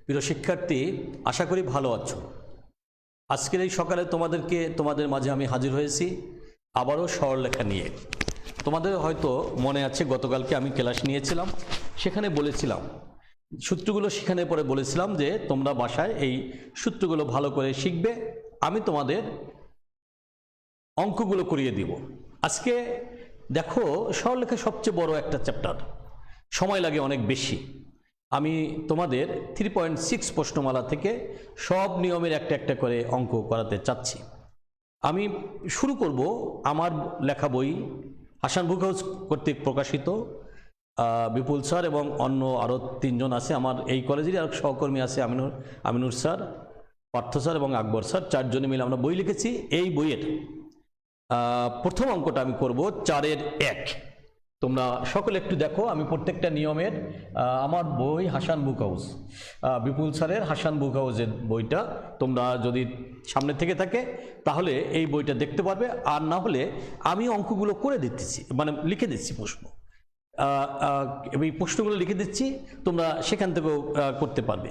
প্রিয় শিক্ষার্থী, আশা করি ভালো আছো। আজকের এই সকালে তোমাদের মাঝে আমি হাজির হয়েছি আবারও সরলরেখা নিয়ে। তোমাদের হয়তো মনে আছে গতকালকে আমি ক্লাস নিয়েছিলাম, সেখানে বলেছিলাম সূত্রগুলো শেখানোর পরে বলেছিলাম যে তোমরা বাসায় এই সূত্রগুলো ভালো করে শিখবে, আমি তোমাদের অঙ্কগুলো করিয়ে দিব। আজকে দেখো, সরলরেখা সবচেয়ে বড় একটা চ্যাপ্টার, সময় লাগে অনেক বেশি। আমি তোমাদের 3.6 প্রশ্নমালা থেকে সব নিয়মের একটা একটা করে অঙ্ক করাতে চাচ্ছি। আমি শুরু করব আমার লেখা বই হাসান বুক হাউস কর্তৃক প্রকাশিত। বিপুল স্যার এবং অন্য আরও 3 জন আছে, আমার এই কলেজেরই আর সহকর্মী আছে, আমিনুর স্যার, পার্থ স্যার এবং আকবর স্যার, 4 জনে মিলে আমরা বই লিখেছি। এই বইয়ের প্রথম অঙ্কটা আমি করব 4-এর 1। তোমরা সকলে একটু দেখো, আমি প্রত্যেকটা নিয়মের আমার বই হাসান বুক হাউস, বিপুল স্যারের হাসান বুক হাউসের বইটা তোমরা যদি সামনে থেকে থাকে তাহলে এই বইটা দেখতে পারবে, আর না হলে আমি অঙ্কগুলো করে দিতেছি, মানে লিখে দিচ্ছি প্রশ্ন, এই প্রশ্নগুলো লিখে দিচ্ছি, তোমরা সেখান থেকেও করতে পারবে।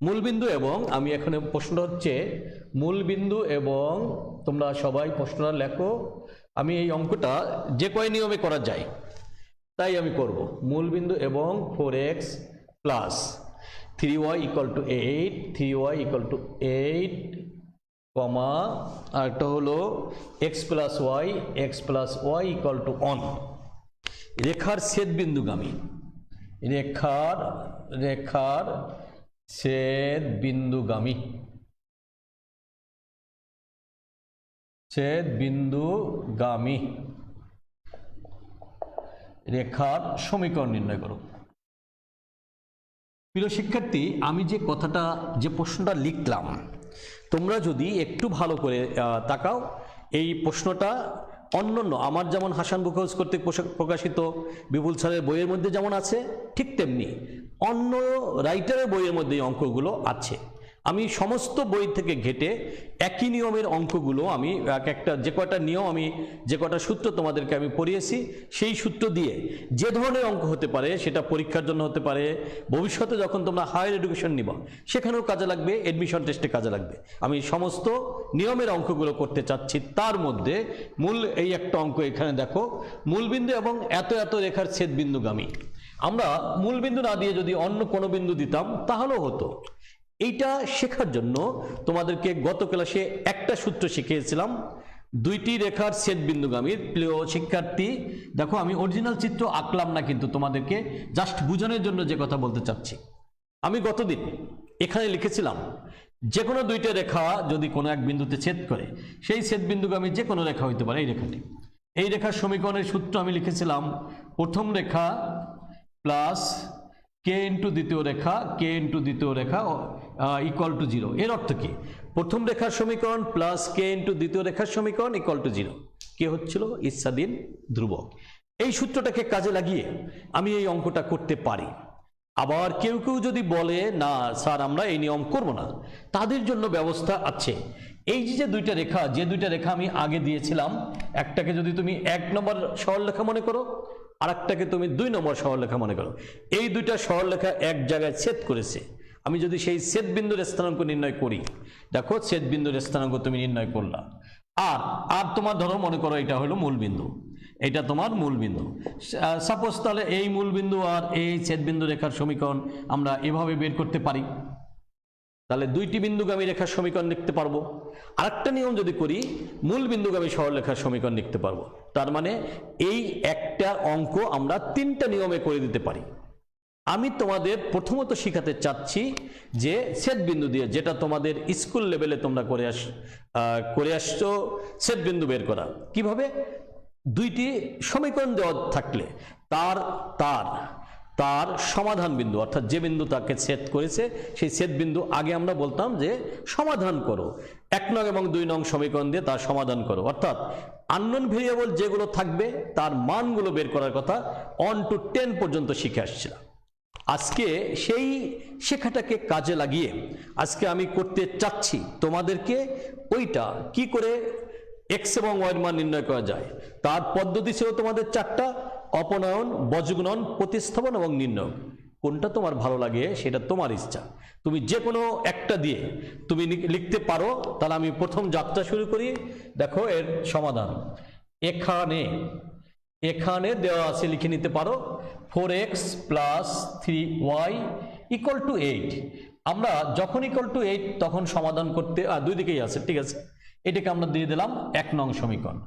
মূলবিন্দু এবং আমি এখানে প্রশ্নটা হচ্ছে মূলবিন্দু এবং তোমরা সবাই প্রশ্নটা লেখো। আমি এই অঙ্কটা যে কয় নিয়মে করা যায় তাই আমি করব। মূলবিন্দু এবং 4x প্লাস 3y = 8, 3y = 8, কমা আর একটা হলো x + y, x + y = 1। রেখার ছেদবিন্দুগামী, রেখার ছেদবিন্দুগামী রেখার সমীকরণ নির্ণয় করো। প্রিয় শিক্ষার্থী, আমি যে কথাটা যে প্রশ্নটা লিখলাম, তোমরা যদি একটু ভালো করে তাকাও, এই প্রশ্নটা অন্যান্য আমার যেমন হাসান বুক হাউস কর্তৃক প্রকাশিত বিপুল স্যারের বইয়ের মধ্যে যেমন আছে, ঠিক তেমনি অন্য রাইটারের বইয়ের মধ্যে এই অঙ্কগুলো আছে। আমি সমস্ত বই থেকে ঘেটে একই নিয়মের অঙ্কগুলো আমি একটা যে কয়টা নিয়ম, আমি যে কয়টা সূত্র তোমাদেরকে আমি পড়িয়েছি, সেই সূত্র দিয়ে যে ধরনের অঙ্ক হতে পারে, সেটা পরীক্ষার জন্য হতে পারে, ভবিষ্যতে যখন তোমরা হায়ার এডুকেশন নিবা সেখানেও কাজে লাগবে, এডমিশন টেস্টে কাজে লাগবে। আমি সমস্ত নিয়মের অঙ্কগুলো করতে চাচ্ছি। তার মধ্যে মূল এই একটা অঙ্ক এখানে দেখো, মূলবিন্দু এবং এত এত রেখার ছেদবিন্দুগামী। আমরা মূলবিন্দু না দিয়ে যদি অন্য কোনো বিন্দু দিতাম তাহলেও হতো। এইটা শেখার জন্য তোমাদেরকে গত ক্লাসে একটা সূত্র শিখিয়েছিলাম, 2টি রেখার ছেদবিন্দুগামীর। প্রিয় শিক্ষার্থী দেখো, আমি অরিজিনাল চিত্র আঁকলাম না, কিন্তু তোমাদেরকে জাস্ট বোঝানোর জন্য যে কথা বলতে চাচ্ছি। আমি গতদিন এখানে লিখেছিলাম যে কোনো 2টা রেখা যদি কোনো এক বিন্দুতে ছেদ করে, সেই ছেদবিন্দুগামী যে কোনো রেখা হইতে পারে। এই রেখাটি, এই রেখার সমীকরণের সূত্র আমি লিখেছিলাম প্রথম রেখা প্লাস k ইন্টু দ্বিতীয় রেখা, k ইন্টু দ্বিতীয় রেখা = 0। এর অর্থ কি? প্রথম রেখার সমীকরণ প্লাস k ইন্টু দ্বিতীয় রেখার সমীকরণ = 0। কে হচ্ছিল? ইচ্ছাধীন ধ্রুবক। এই সূত্রটাকে কাজে লাগিয়ে আমি এই অঙ্কটা করতে পারি। আবার কেউ কেউ যদি বলে না স্যার আমরা এই নিয়ম করব না, তাদের জন্য ব্যবস্থা আছে। এই যে 2টা রেখা, যে 2টা রেখা আমি আগে দিয়েছিলাম, একটাকে যদি তুমি 1 নম্বর সরলরেখা মনে করো, আর একটাকে তুমি 2 নম্বর সরলরেখা মনে করো, এই 2টা সরলরেখা এক জায়গায় ছেদ করেছে। আমি যদি সেই ছেদবিন্দুর স্থানাঙ্ক নির্ণয় করি, দেখো ছেদবিন্দুর স্থানাঙ্ক তুমি নির্ণয় করলা, আর তোমার ধরো মনে করো এটা হলো মূলবিন্দু, এটা তোমার মূলবিন্দু। সাপোজ তাহলে এই মূলবিন্দু আর এই ছেদবিন্দু রেখার সমীকরণ আমরা এভাবে বের করতে পারি। তাহলে 2টি বিন্দুগামী রেখার সমীকরণ লিখতে পারবো। আরেকটা নিয়ম যদি করি, মূল বিন্দুগামী সরলরেখার সমীকরণ লিখতে পারবো। তার মানে এই একটা অঙ্ক আমরা 3টা নিয়মে করে দিতে পারি। আমি তোমাদের প্রথমত শিখাতে চাচ্ছি যে ছেদবিন্দু দিয়ে, যেটা তোমাদের স্কুল লেভেলে তোমরা করে আসছো, ছেদবিন্দু বের করা কিভাবে। 2টি সমীকরণ দেওয়া থাকলে তার সমাধান বিন্দু, অর্থাৎ যে বিন্দু তাকে ছেদ করেছে সেই ছেদ বিন্দু আগে আমরা বলতাম যে সমাধান করো, 1 নং এবং 2 নং সমীকরণ দিয়ে তার সমাধান করো। অর্থাৎ আননোন ভেরিয়েবল যেগুলো থাকবে তার মানগুলো বের করার কথা 1 to 10 পর্যন্ত শিখে আসছিলাম। আজকে সেই শেখাটাকে কাজে লাগিয়ে আজকে আমি করতে চাচ্ছি তোমাদেরকে ওইটা কি করে x এবং y এর মান নির্ণয় করা যায় তার পদ্ধতি ছিল তোমাদের 4টা: অপনয়ন, বজ্রগুণন, প্রতিস্থাপন এবং নির্ণয়। কোনটা তোমার ভালো লাগে সেটা তোমার ইচ্ছা, তুমি যে কোনো একটা দিয়ে তুমি লিখতে পারো। তাহলে আমি প্রথম যাত্রা শুরু করি। দেখো এর সমাধান এখানে এখানে দেওয়া আছে, লিখে নিতে পারো 4x + 3y = 8। আমরা যখন = 8 তখন সমাধান করতে দুই দিকেই আছে, ঠিক আছে, এটাকে আমরা দিয়ে দিলাম 1 নং সমীকরণ।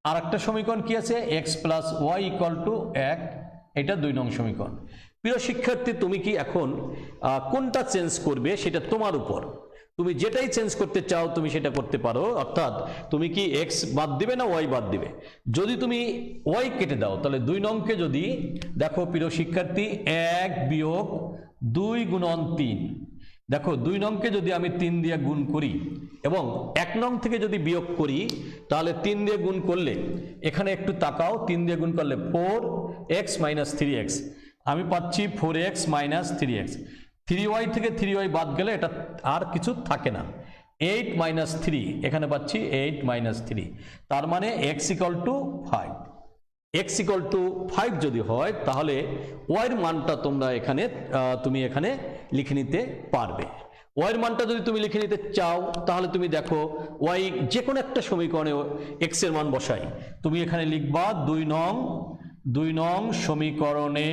আর একটা সমীকরণ কি আছে, x + y = 1, এটা 2 নং সমীকরণ। প্রিয় শিক্ষার্থী, তুমি কি এখন কোনটা চেঞ্জ করবে সেটা তোমার উপর, তুমি যেটাই চেঞ্জ করতে চাও তুমি সেটা করতে পারো। অর্থাৎ তুমি কি x বাদ দিবে না y বাদ দিবে। যদি তুমি y কেটে দাও তাহলে 2 নংকে যদি দেখো প্রিয় শিক্ষার্থী 1 - 2 × 3, দেখো 2 নংকে যদি আমি 3 দিয়ে গুণ করি এবং 1 নং থেকে যদি বিয়োগ করি তাহলে 3 দিয়ে গুণ করলে, এখানে একটু তাকাও, 3 দিয়ে গুণ করলে 4x - 3x, আমি পাচ্ছি 4x - 3x। 3y থেকে 3y বাদ গেলে এটা আর কিছু থাকে না, 8 - 3, এখানে পাচ্ছি 8 - 3, তার মানে x = 5। x = 5 যদি হয় তাহলে y এর মানটা তোমরা এখানে তুমি এখানে লিখে নিতে পারবে। y এর মানটা যদি তুমি লিখে নিতে চাও তাহলে তুমি দেখো y যে কোনো একটা সমীকরণে x এর মান বসাই, তুমি এখানে লিখবা 2 নং সমীকরণে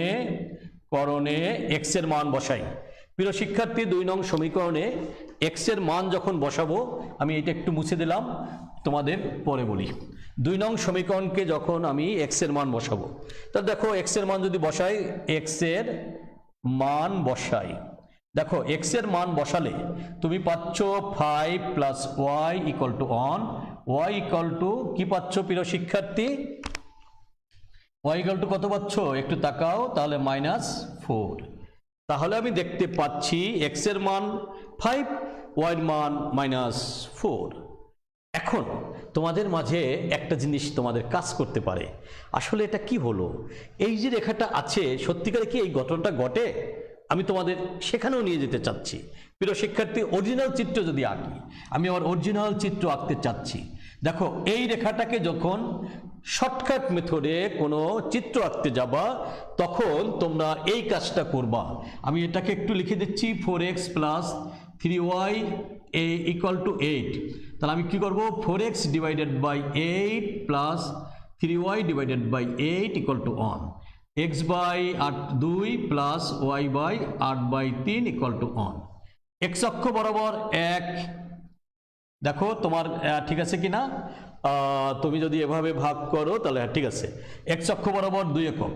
x এর মান বসাই। প্রিয় শিক্ষার্থী, 2 নং সমীকরণে x এর মান যখন বসাবো, আমি এটা একটু মুছে দিলাম, তোমাদের পরে বলি। 2 নং সমীকরণকে যখন আমি x এর মান বসাবো, তাহলে দেখো x এর মান যদি বসাই, x এর মান বসাই, দেখো x এর মান বসালে তুমি পাচ্ছ 5 + y = 1, y = কি পাচ্ছ প্রিয় শিক্ষার্থী, y = কত পাচ্ছ একটু তাকাও, তাহলে -4। তাহলে আমি দেখতে পাচ্ছি x এর মান 5, y এর মান -4। এখন তোমাদের মাঝে একটা জিনিস তোমাদের কাজ করতে পারে, আসলে এটা কি হলো, এই যে রেখাটা আছে সত্যিকারে কি এই ঘটনাটা ঘটে, আমি তোমাদের সেখানেও নিয়ে যেতে চাচ্ছি। প্রিয় শিক্ষার্থী, অরিজিনাল চিত্র যদি আঁকি, আমি আমার অরিজিনাল চিত্র আঁকতে চাচ্ছি। দেখো এই রেখাটাকে যখন শর্টকাট মেথডে কোনো চিত্র আঁকতে যাবা তখন তোমরা এই কাজটা করবা। আমি এটাকে একটু লিখে দিচ্ছি, 4x + 3y = 8। তাহলে আমি কি করব, 4x / 8 + 3y / 8 = 1, x/2 + y/8/3 = 1। x অক্ষ বরাবর 1, দেখো তোমার ঠিক আছে কিনা, তুমি যদি এভাবে ভাগ করো তাহলে ঠিক আছে। x অক্ষ বরাবর 2 একক,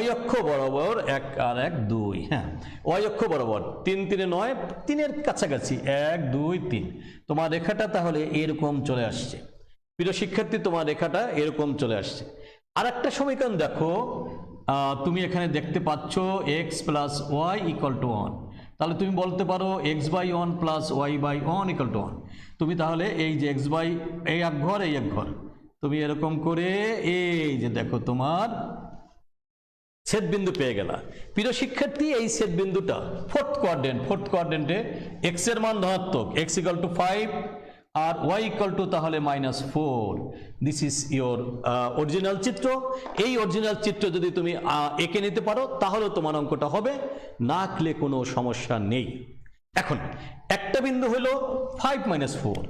y অক্ষ বরাবর 1 আর 1 2, হ্যাঁ, y অক্ষ বরাবর 3 3 9, 3 এর কাছাকাছি 1 2 3। তোমার রেখাটা তাহলে এরকম চলে আসছে। প্রিয় শিক্ষার্থী, তোমার রেখাটা এরকম চলে আসছে। আর একটা সমীকরণ দেখো, তুমি এখানে দেখতে পাচ্ছ x + y = 1, তাহলে তুমি বলতে পারো x/1 + y/1 = 1। তুমি তাহলে এই যে এই এক ঘর এই এক ঘর, তুমি এরকম করে এই যে দেখো তোমার ছেদবিন্দু পেয়ে গেলা। প্রিয় শিক্ষার্থী, এই ছেদবিন্দুটা ফোর্থ কোয়াড্রেন্টে x এর মান ধনাত্মক, x = 5 আর y = তাহলে -4। দিস ইজ ইয়োর অরিজিনাল চিত্র। এই অরিজিনাল চিত্র যদি তুমি এঁকে নিতে পারো তাহলে তোমার অঙ্কটা হবে, না আঁকলে কোনো সমস্যা নেই। এখন একটা বিন্দু হলো 5 - 4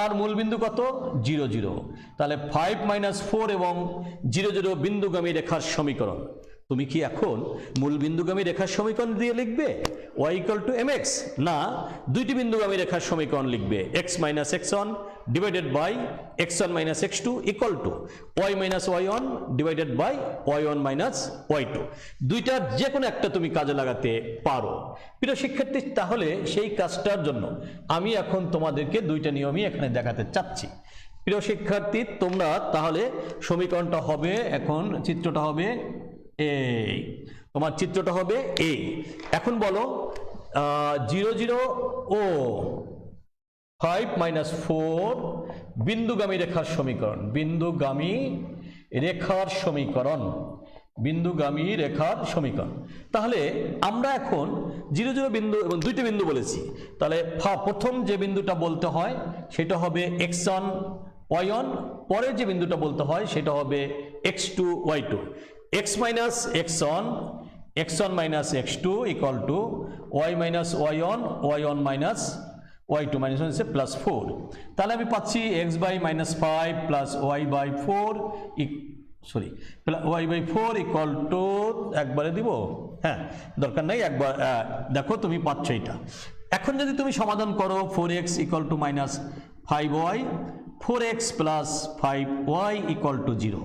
আর মূল বিন্দু কত 0 0, তাহলে 5 - 4 এবং 0 0 বিন্দুগামী রেখার সমীকরণ। তুমি কি এখন মূল বিন্দুগামী রেখার সমীকরণ দিয়ে লিখবে y = mx, না দুইটি বিন্দুগামী রেখার সমীকরণ লিখবে, x - x1 / x1 - x2 = y - y1 / y1 - y2। দুইটার যে কোনো একটা তুমি কাজে লাগাতে পারো। প্রিয় শিক্ষার্থী, তাহলে সেই কাজটার জন্য আমি এখন তোমাদেরকে দুইটা নিয়মই এখানে দেখাতে চাচ্ছি। প্রিয় শিক্ষার্থী, তোমরা তাহলে সমীকরণটা হবে, এখন চিত্রটা হবে এই, তোমার চিত্রটা হবে এই। এখন বলো 0 0 ও 5 - 4 বিন্দুগামী রেখার সমীকরণ, বিন্দুগামী রেখার সমীকরণ। তাহলে আমরা এখন 0 0 বিন্দু এবং দুইটি বিন্দু বলেছি, তাহলে প্রথম যে বিন্দুটা বলতে হয় সেটা হবে x1 y1, পরের যে বিন্দুটা বলতে হয় সেটা হবে x2 y2। x - x1 x1 minus x2 equal to y minus y1 y1 minus y2 minus হচ্ছে প্লাস 4। তাহলে আমি পাচ্ছি x by minus 5 plus y by 4 y by 4 equal to একবারে দিব, হ্যাঁ দরকার নাই, একবার দেখো তুমি পাচ্ছ এটা। এখন যদি তুমি সমাধান করো 4x equal to minus 5y 4x plus 5y equal to 0।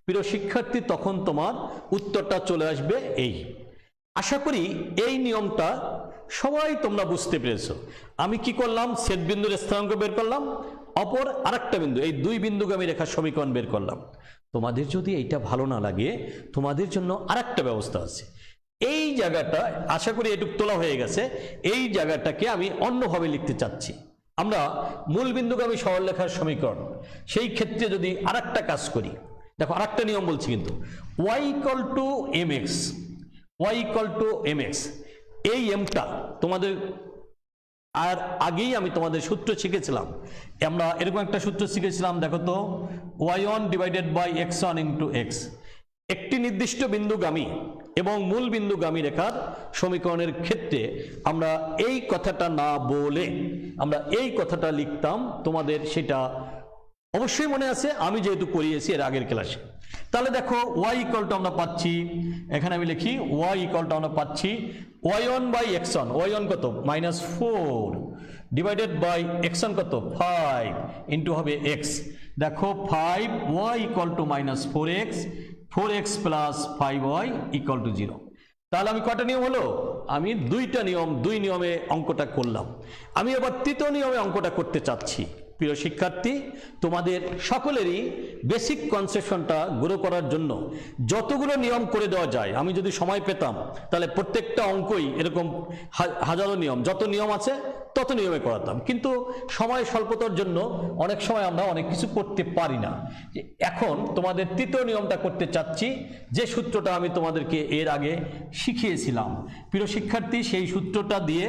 প্রিয় শিক্ষার্থী, তখন তোমার উত্তরটা চলে আসবে এই। আশা করি এই নিয়মটা সবাই তোমরা বুঝতে পেরেছো। আমি কি করলাম, ছেদ বিন্দুর স্থানাঙ্ক বের করলাম, অপর আরেকটা বিন্দু, এই দুই বিন্দুগামী রেখার সমীকরণ বের করলাম। তোমাদের যদি এইটা ভালো না লাগে, তোমাদের জন্য আরেকটা ব্যবস্থা আছে। এই জায়গাটা আশা করি এটুক তোলা হয়ে গেছে, এই জায়গাটাকে আমি অন্যভাবে লিখতে চাচ্ছি। আমরা মূল বিন্দুগামী সরলরেখার সমীকরণ, সেই ক্ষেত্রে যদি আরেকটা কাজ করি, দেখো আরেকটা নিয়ম বলছি কিন্তু, y equal two mx, y equal two mx, এই এমটা তোমাদের আর আগেই আমি তোমাদের সূত্র শিখেছিলাম। আমরা এরকম একটা সূত্র শিখেছিলাম, দেখো তো, y1 divided by x1 into x। একটি নির্দিষ্ট বিন্দুগামী এবং মূল বিন্দুগামী রেখার সমীকরণের ক্ষেত্রে আমরা এই কথাটা না বলে আমরা এই কথাটা লিখতাম, তোমাদের সেটা অবশ্যই মনে আছে, আমি যেহেতু করিয়েছি এর আগের ক্লাসে। তাহলে দেখো y ইকুয়াল টু আমরা পাচ্ছি, এখানে আমি লিখি y ইকুয়াল টু আমরা পাচ্ছি y1 বাই x1, y1 কত মাইনাস 4 ডিভাইডেড বাই x1 কত 5 ইন্টু হবে x। দেখো 5y equal to minus 4x plus 5y equal to 0। তাহলে আমি কটা নিয়ম হলো, আমি দুইটা নিয়ম, দুই নিয়মে অঙ্কটা করলাম। আমি এবার তৃতীয় নিয়মে অঙ্কটা করতে চাচ্ছি। প্রিয় শিক্ষার্থী, তোমাদের সকলেরই বেসিক কনসেপশনটা গ্রো করার জন্য যতগুলো নিয়ম করে দেওয়া যায়, আমি যদি সময় পেতাম তাহলে প্রত্যেকটা অঙ্কই এরকম হাজারো নিয়ম, যত নিয়ম আছে তত নিয়মে করাতাম, কিন্তু সময় স্বল্পতার জন্য অনেক সময় আমরা অনেক কিছু করতে পারি না। এখন তোমাদের তৃতীয় নিয়মটা করতে চাচ্ছি, যে সূত্রটা আমি তোমাদেরকে এর আগে শিখিয়েছিলাম। প্রিয় শিক্ষার্থী, সেই সূত্রটা দিয়ে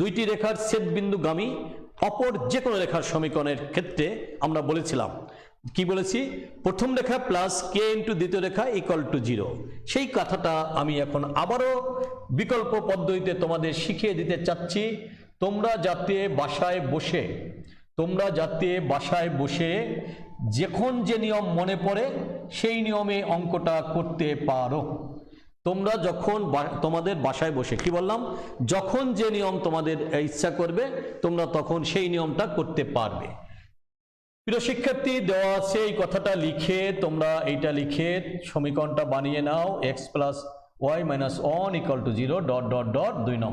দুইটি রেখার ছেদবিন্দুগামী অপর যে কোনো রেখার সমীকরণের ক্ষেত্রে আমরা বলেছিলাম, কি বলেছি, প্রথম রেখা প্লাস কে ইন্টু দ্বিতীয় রেখা ইকুয়াল টু 0। সেই কথাটা আমি এখন আবারও বিকল্প পদ্ধতিতে তোমাদের শিখিয়ে দিতে চাচ্ছি। তোমরা যাতে বাসায় বসে যখন যে নিয়ম মনে পড়ে সেই নিয়মে অঙ্কটা করতে পারো। তোমরা যখন তোমাদের বাসায় বসে, কি বললাম, যখন যে নিয়ম তোমাদের ইচ্ছা করবে তোমরা তখন সেই নিয়মটা করতে পারবে। প্রিয় শিক্ষার্থী, দেওয়া আছে এই কথাটা লিখে, তোমরা এইটা লিখে সমীকরণটা বানিয়ে নাও, x plus y minus 1 equal to 0 dot dot dot 2 নং।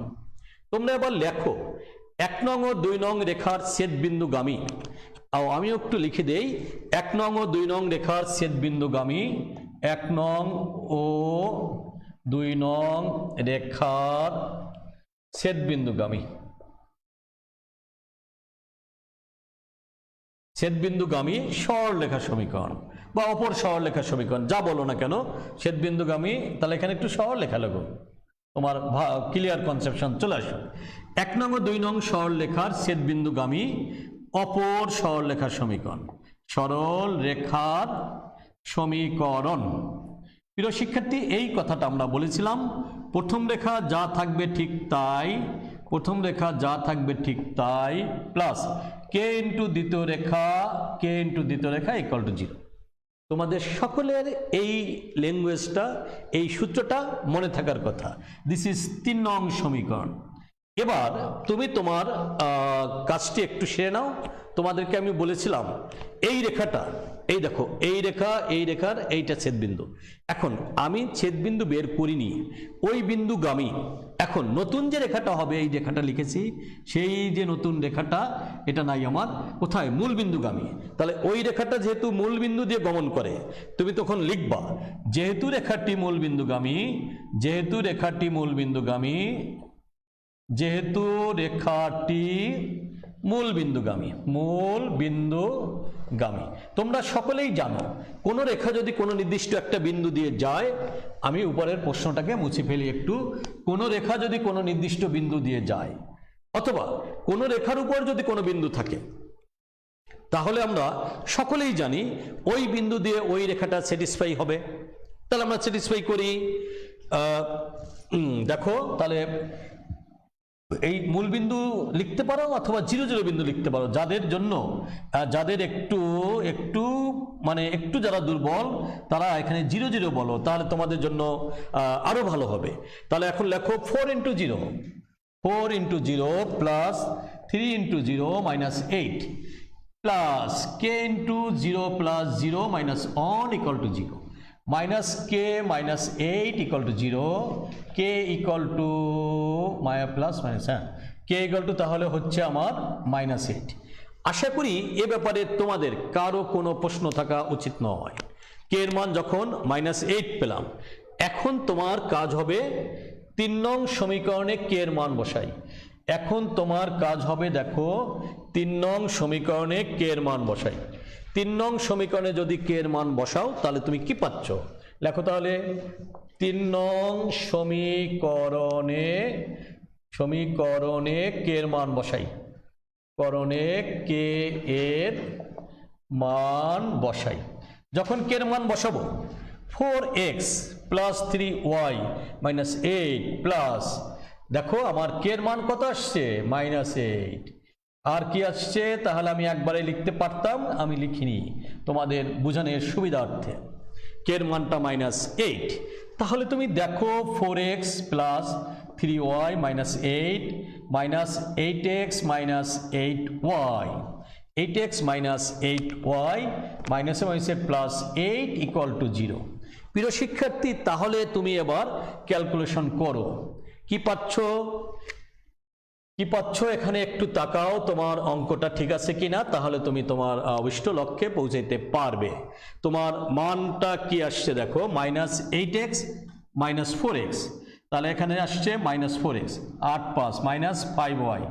তোমরা এবার লেখো 1 নং ও 2 নং রেখার ছেদবিন্দুগামী, আমি একটু লিখে দেই, 1 নং ও 2 নং রেখার ছেদবিন্দুগামী, 1 নং ও 2 নং রেখার ছেদবিন্দুগামী, ছেদবিন্দুগামী সরলরেখা সমীকরণ বা অপর সরলরেখা সমীকরণ, যা বলো না কেন, ছেদবিন্দুগামী, তাহলে এখানে একটু সরলরেখা লেখো, তোমার ক্লিয়ার কনসেপশন চলে আসো। 1 নং ও 2 নং সরলরেখার ছেদবিন্দুগামী অপর সরলরেখার সমীকরণ, সরল রেখার সমীকরণ। প্রিয় শিক্ষার্থী, এই কথাটা আমরা বলেছিলাম, প্রথম রেখা যা থাকবে ঠিক তাই, প্রথম রেখা যা থাকবে ঠিক তাই, প্লাস কে ইন্টু দ্বিতীয় রেখা ইকুয়াল টু 0। তোমাদের সকলের এই ল্যাঙ্গুয়েজটা, এই সূত্রটা মনে থাকার কথা। দিস ইজ 3 নং সমীকরণ। এবার তুমি তোমার কাজটি একটু সেরে নাও। তোমাদেরকে আমি বলেছিলাম এই রেখাটা, এই দেখো, এই রেখার এইটা ছেদবিন্দু। এখন আমি ছেদবিন্দু বের করিনি, ওই বিন্দুগামী। এখন নতুন যে রেখাটা হবে, এই রেখাটা লিখেছি, সেই যে নতুন রেখাটা, এটা নাই আমার কোথায়, মূল বিন্দুগামী। তাহলে ওই রেখাটা যেহেতু মূল বিন্দু দিয়ে গমন করে, তুমি তখন লিখবা যেহেতু রেখাটি মূল বিন্দুগামী, মূল বিন্দুগামী। তোমরা সকলেই জানো, কোনো রেখা যদি কোনো নির্দিষ্ট একটা বিন্দু দিয়ে যায়, আমি উপরের প্রশ্নটাকে মুছে ফেলি একটু, কোনো রেখা যদি কোনো নির্দিষ্ট বিন্দু দিয়ে যায়, অথবা কোনো রেখার উপর যদি কোনো বিন্দু থাকে, তাহলে আমরা সকলেই জানি ওই বিন্দু দিয়ে ওই রেখাটা স্যাটিসফাই হবে। তাহলে আমরা স্যাটিসফাই করি, দেখো তাহলে এই মূলবিন্দু লিখতে পারো অথবা 0 0 বিন্দু লিখতে পারো, যাদের জন্য যাদের একটু একটু মানে একটু যারা দুর্বল তারা এখানে 0 0 বলো, তাহলে তোমাদের জন্য আরো ভালো হবে। তাহলে এখন লেখো 4 × 0, 4 × 0 plus 3 × 0 minus 8 plus k × 0 plus 0 minus 1 equal to 0 minus k minus 8 equal to 0 k equal to plus minus k equal to তাহলে হচ্ছে আমার -8। আশা করি এ ব্যাপারে তোমাদের কারো কোনো প্রশ্ন থাকা উচিত নয়। k এর মান যখন -8 পেলাম, এখন তোমার কাজ হবে 3 নং সমীকরণে k এর মান বসাই। এখন তোমার কাজ হবে দেখো 3 নং সমীকরণে k এর মান বসাই। 3 নং সমীকরণে যদি k এর মান বসাও তাহলে তুমি কি পাচ্ছ লেখো তাহলে। 3 নং সমীকরণে k এর মান বসাই, k এর মান বসাই। যখন k এর মান বসাবো 4x plus 3y minus 8 plus দেখো আমার k এর মান কত আসছে -8, আর কি আসছে তাহলে আমি একবারে লিখতে পারতাম, আমি লিখিনি তোমাদের বোঝানোর সুবিধার্থে। k এর মানটা -8, তাহলে তুমি দেখো 4x plus 3y minus 8 minus 8x minus 8y, 8x minus 8y মাইনাসে মাইনাসে প্লাস 8 ইকুয়াল টু 0। প্রিয় শিক্ষার্থী, তাহলে তুমি এবার ক্যালকুলেশন করো, কি পাচ্ছ এখানে একটু তাকাও তোমার অঙ্কটা ঠিক আছে কিনা, তাহলে তুমি তোমার অভিষ্ট লক্ষ্যে পৌঁছাইতে পারবে। তোমার মানটা কি আসছে দেখো -8x মাইনাস 4x, তাহলে এখানে আসছে -4x 8 5 -5y,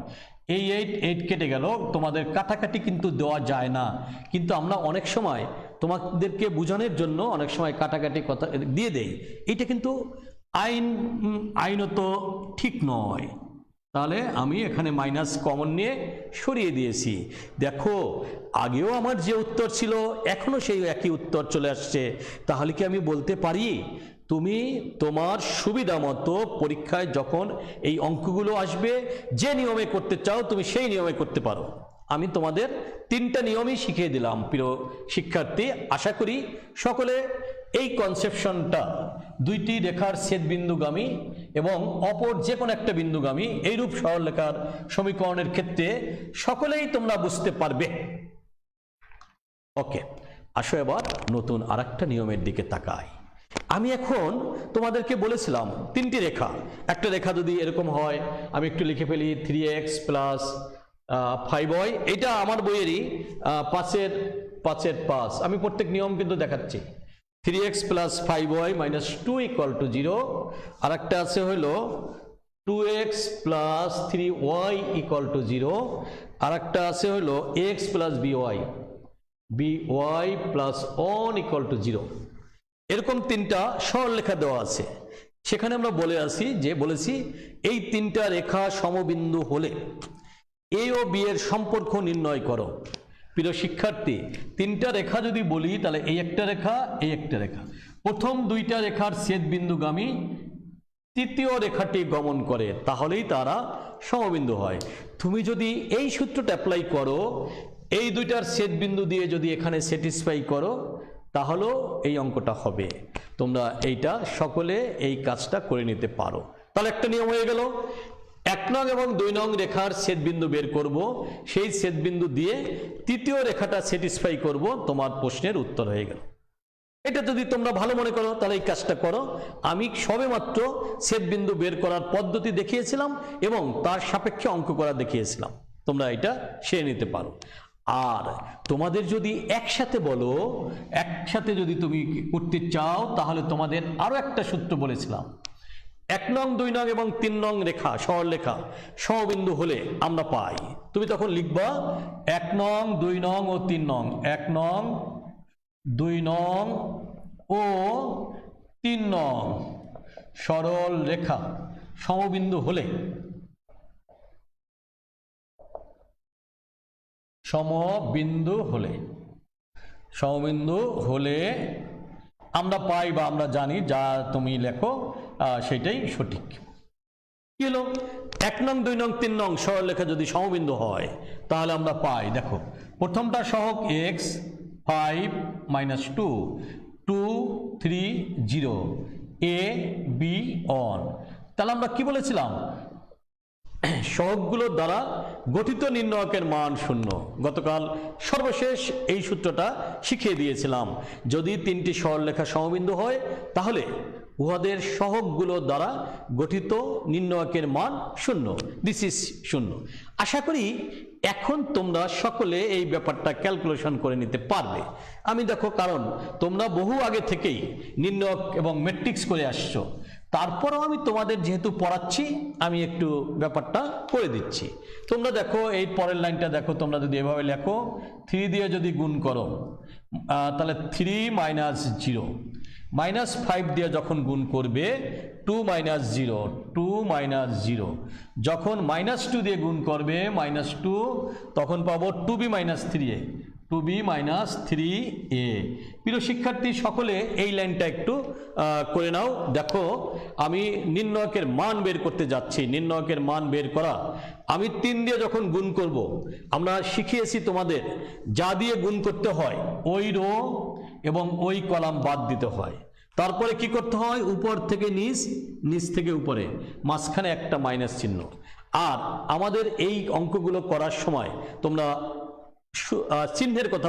এই 8 কেটে গেল। তোমাদের কাটাকাটি কিন্তু দেওয়া যায় না, কিন্তু আমরা অনেক সময় তোমাদেরকে বোঝানোর জন্য অনেক সময় কাটাকাটি কথা দিয়ে দেই, এটা কিন্তু আইনত ঠিক নয়। তাহলে আমি এখানে মাইনাস কমন নিয়ে সরিয়ে দিয়েছি। দেখো আগেও আমার যে উত্তর ছিল এখনো সেই একই উত্তর চলে আসছে, তাহলে কি আমি বলতে পারি তুমি তোমার সুবিধা মতো পরীক্ষায় যখন এই অঙ্কগুলো আসবে যে নিয়মে করতে চাও তুমি সেই নিয়মে করতে পারো। আমি তোমাদের 3টা নিয়মই শিখিয়ে দিলাম প্রিয় শিক্ষার্থী। আশা করি সকলে এই কনসেপশনটা 2টি রেখার ছেদবিন্দুগামী এবং অপর যে কোনো একটা বিন্দুগামী এইরূপ সরলরেখার সমীকরণের ক্ষেত্রে সকলেই তোমরা বুঝতে পারবে। ওকে, আসো এবার নতুন আরেকটা নিয়মের দিকে তাকাই। আমি এখন তোমাদেরকে বলেছিলাম 3টি রেখা, একটা রেখা যদি এরকম হয় আমি একটু লিখে ফেলি 3x প্লাস 5y, এটা আমার বইয়েরই 5-এর 5, আমি প্রত্যেক নিয়ম কিন্তু দেখাচ্ছি। 3x plus 5y minus 2 equal to 0, আর একটা আছে হলো 2x plus 3y equal to 0, আর একটা আছে হলো x plus by plus 1 equal to 0। এরকম 3টা সরলরেখা দেওয়া আছে, সেখানে আমরা বলেছি এই 3টা রেখা সমবিন্দু হলে a ও b এর সম্পর্ক নির্ণয় করো। প্রিয় শিক্ষার্থী, 3টা রেখা যদি বলি তাহলে এই একটা রেখা, এই একটা রেখা, প্রথম 2টা রেখার ছেদবিন্দুগামী, তৃতীয় রেখাটি গমন করে, তাহলেই তারা সমবিন্দু হয়। তুমি যদি এই সূত্রটা অ্যাপ্লাই করো, এই 2টার ছেদবিন্দু দিয়ে যদি এখানে স্যাটিসফাই করো তাহলেও এই অঙ্কটা হবে। তোমরা এইটা সকলে এই কাজটা করে নিতে পারো। তাহলে একটা নিয়ম হয়ে গেল, 1 নং এবং 2 নং রেখার ছেদবিন্দু বের করব, সেই ছেদবিন্দু দিয়ে তৃতীয় রেখাটা স্যাটিসফাই করব, তোমার প্রশ্নের উত্তর হয়ে গেল। এটা যদি তোমরা ভালো মনে করো তাহলে এই কাজটা করো। আমি সবেমাত্র ছেদবিন্দু বের করার পদ্ধতি দেখিয়েছিলাম এবং তার সাপেক্ষে অঙ্ক করা দেখিয়েছিলাম, তোমরা এটা সেরে নিতে পারো। আর তোমাদের যদি একসাথে যদি তুমি করতে চাও তাহলে তোমাদের আরো একটা সূত্র বলেছিলাম, 1 নং 2 নং এবং 3 নং রেখা সরলরেখা সমবিন্দু হলে আমরা পাই। তুমি তখন লিখবা 1 নং 2 নং ও 3 নং, 1 নং 2 নং ও 3 নং সরল রেখা সমবিন্দু হলে সমবিন্দু হলে আমরা পাই বা আমরা জানি, যা তুমি লেখো সেটাই সঠিক। কি হলো 1 নং 2 নং 3 নং সরলরেখা যদি সমবিন্দু হয় তাহলে আমরা পাই, দেখো প্রথমটা সহগ x 5 - 2 2 3 0 a b on। তাহলে আমরা কি বলেছিলাম, সহগগুলোর দ্বারা গঠিত নির্ণয়কের মান 0। গতকাল সর্বশেষ এই সূত্রটা শিখিয়ে দিয়েছিলাম, যদি তিনটি সরলরেখা সমবিন্দু হয় তাহলে উহাদের সহগগুলোর দ্বারা গঠিত নির্ণয়কের মান 0, দিস ইজ 0। আশা করি এখন তোমরা সকলে এই ব্যাপারটা ক্যালকুলেশন করে নিতে পারবে। আমি দেখো, কারণ তোমরা বহু আগে থেকেই নির্ণয়ক এবং ম্যাট্রিক্স করে আসছো, তারপরেও আমি তোমাদের যেহেতু পড়াচ্ছি আমি একটু ব্যাপারটা করে দিচ্ছি। তোমরা দেখো এই পরের লাইনটা দেখো, তোমরা যদি এভাবে লেখো 3 দিয়ে যদি গুণ করো তাহলে 3 - 0, -5 দিয়ে যখন গুণ করবে 2 - 0 2 - 0, যখন -2 দিয়ে গুণ করবে -2 তখন পাবো 2b - 3a 2b - 3a। প্রিয় শিক্ষার্থী সকলে এই লাইনটা একটু করে নাও। দেখো আমি নির্ণয়কের মান বের করতে যাচ্ছি। নির্ণয়কের মান বের করা, আমি 3 দিয়ে যখন গুণ করব, আমরা শিখিয়েছি তোমাদের যা দিয়ে গুণ করতে হয় ওই রো এবং ওই কলাম বাদ দিতে হয়। তারপরে কি করতে হয়, উপর থেকে নিচ, নিচ থেকে উপরে, মাঝখানে একটা মাইনাস চিহ্ন। আর আমাদের এই অঙ্কগুলো করার সময় তোমরা চিহ্নের কথা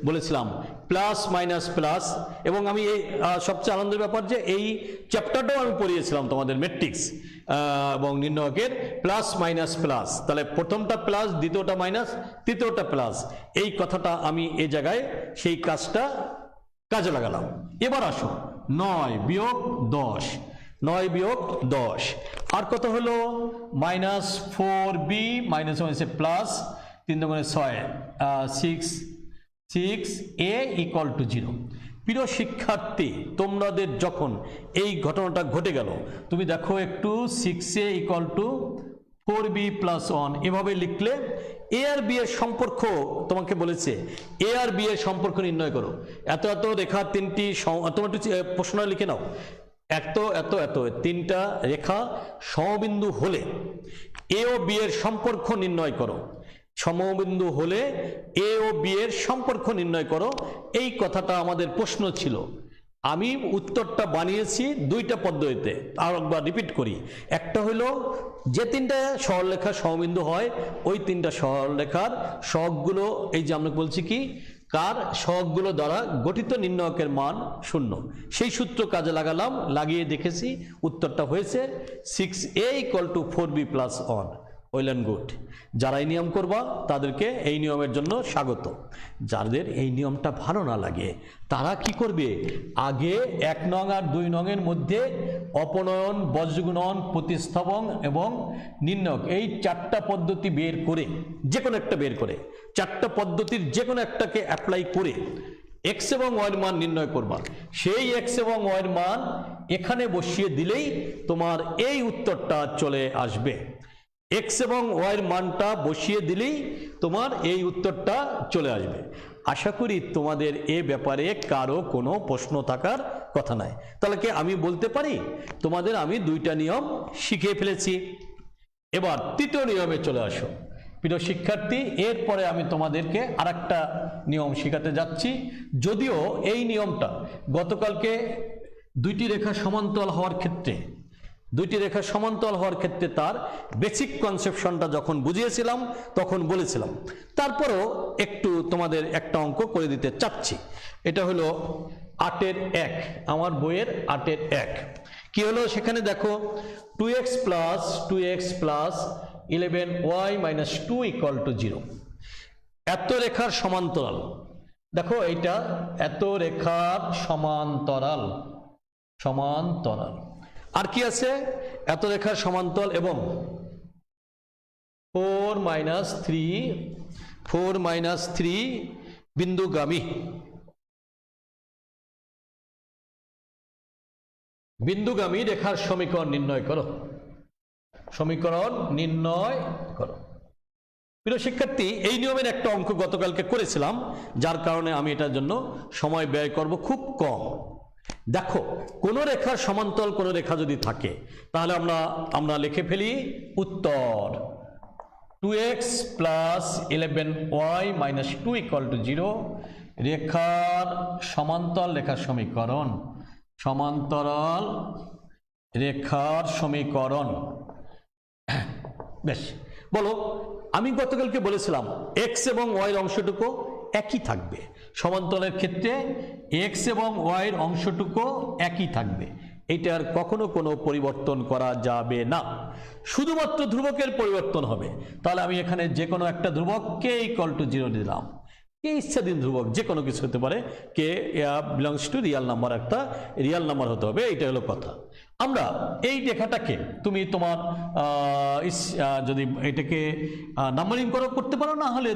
বলেছিলাম, প্লাস মাইনাস প্লাস। এবং আমি এই সবচেয়ে আনন্দের ব্যাপার যে এই চ্যাপ্টারটাও আমি পড়িয়েছিলাম তোমাদের ম্যাট্রিক্স এবং নির্ণয়কের প্লাস মাইনাস প্লাস। তাহলে প্রথমটা প্লাস, দ্বিতীয়টা মাইনাস, তৃতীয়টা প্লাস, এই কথাটা আমি এই জায়গায় সেই কাজটা কাজে লাগালাম। এবার আসো 9 - 10, 9 - 10, আর কত হলো -4b হয়েছে প্লাস 3 × 6 6a = 0। প্রিয় শিক্ষার্থী, তোমাদের যখন এই ঘটনাটা ঘটে গেল, তুমি দেখো একটু 6a = 4b + 1 এভাবে লিখলে এ আর বি এর সম্পর্ক তোমাকে বলেছে, এ আর বি এর সম্পর্ক নির্ণয় করো। এত এত রেখা তিনটি, তোমার একটু প্রশ্ন লিখে নাও, এত এত এত তিনটা রেখা সমবিন্দু হলে এ ও বি এর সম্পর্ক নির্ণয় করো। সমবিন্দু হলে এ ও বি এর সম্পর্ক নির্ণয় করো, এই কথাটা আমাদের প্রশ্ন ছিল। আমি উত্তরটা বানিয়েছি দুইটা পদ্ধতিতে, আর একবার রিপিট করি। একটা হলো যে তিনটা সরলরেখা সমবিন্দু হয় ওই তিনটা সরলরেখার সহগগুলো, এই যে আমরা বলছি কি, কার সহগগুলো দ্বারা গঠিত নির্ণয়কের মান 0, সেই সূত্র কাজে লাগালাম, লাগিয়ে দেখেছি উত্তরটা হয়েছে 6a = 4b + 1। Well and good. যারা এই নিয়ম করবা তাদেরকে এই নিয়মের জন্য স্বাগত। যাদের এই নিয়মটা ভালো না লাগে তারা কি করবে, আগে 1 নং আর 2 নংয়ের মধ্যে অপনয়ন, বজ্রগুণন, প্রতিস্থাপন এবং নির্ণয়ক, এই 4টা পদ্ধতি বের করে, যে কোনো একটা বের করে, 4টা পদ্ধতির যে কোনো একটাকে অ্যাপ্লাই করে x এবং y এর মান নির্ণয় করবা। সেই x এবং y এর মান এখানে বসিয়ে দিলেই তোমার এই উত্তরটা চলে আসবে। x এবং y এর মানটা বসিয়ে দিলেই তোমার এই উত্তরটা চলে আসবে। আশা করি তোমাদের এ ব্যাপারে কারো কোনো প্রশ্ন থাকার কথা নাই। তাহলে কি আমি বলতে পারি তোমাদের আমি 2টা নিয়ম শিখিয়ে ফেলেছি। এবার তৃতীয় নিয়মে চলে আসো প্রিয় শিক্ষার্থী। এরপরে আমি তোমাদেরকে আরেকটা নিয়ম শেখাতে যাচ্ছি, যদিও এই নিয়মটা গতকালকে দুইটি রেখা সমান্তরাল হওয়ার ক্ষেত্রে তার বেসিক কনসেপশনটা যখন বুঝিয়েছিলাম তখন বলেছিলাম। তারপরেও একটু তোমাদের একটা অঙ্ক করে দিতে চাচ্ছি। এটা হলো 8-এর 1, আমার বইয়ের 8-এর 1। কি হলো সেখানে দেখো 2x + 2x + 11y - 2 = 0। এত রেখার সমান্তরাল, দেখো এইটা এত রেখার সমান্তরাল, আর কি আছে, এত রেখার সমান্তরাল এবং 4 - 3 বিন্দুগামী রেখার সমীকরণ নির্ণয় করো। প্রিয় শিক্ষার্থী, এই নিয়মের একটা অঙ্ক গতকালকে করেছিলাম, যার কারণে আমি এটার জন্য সময় ব্যয় করব খুব কম। দেখো কোন রেখার সমান্তরাল কোন রেখা যদি থাকে তাহলে আমরা লিখে ফেলি উত্তর 2x plus 11y minus 2 equal to 0 রেখার সমান্তরাল রেখার সমীকরণ সমান্তরাল রেখার সমীকরণ। বেশ, বলো, আমি গতকালকে বলেছিলাম x এবং y এর অংশটুকু একই থাকবে, সমান্তরালের ক্ষেত্রে x এবং y এর অংশটুকু একই থাকবে, এটার কখনো কোনো পরিবর্তন করা যাবে না, শুধুমাত্র ধ্রুবকের পরিবর্তন হবে। তাহলে আমি এখানে যে কোনো একটা ধ্রুবক k ইকুয়াল টু 0 দিলাম, কে ইচ্ছাধীন ধ্রুবক যে কোনো কিছু হতে পারে, কে বিলংস টু রিয়াল নাম্বার, একটা রিয়াল নাম্বার হতে হবে, এইটা হলো কথা। আমরা এই রেখাটাকে তুমি তোমার যদি এটাকে নাম্বারিং করতে পারো, না হলে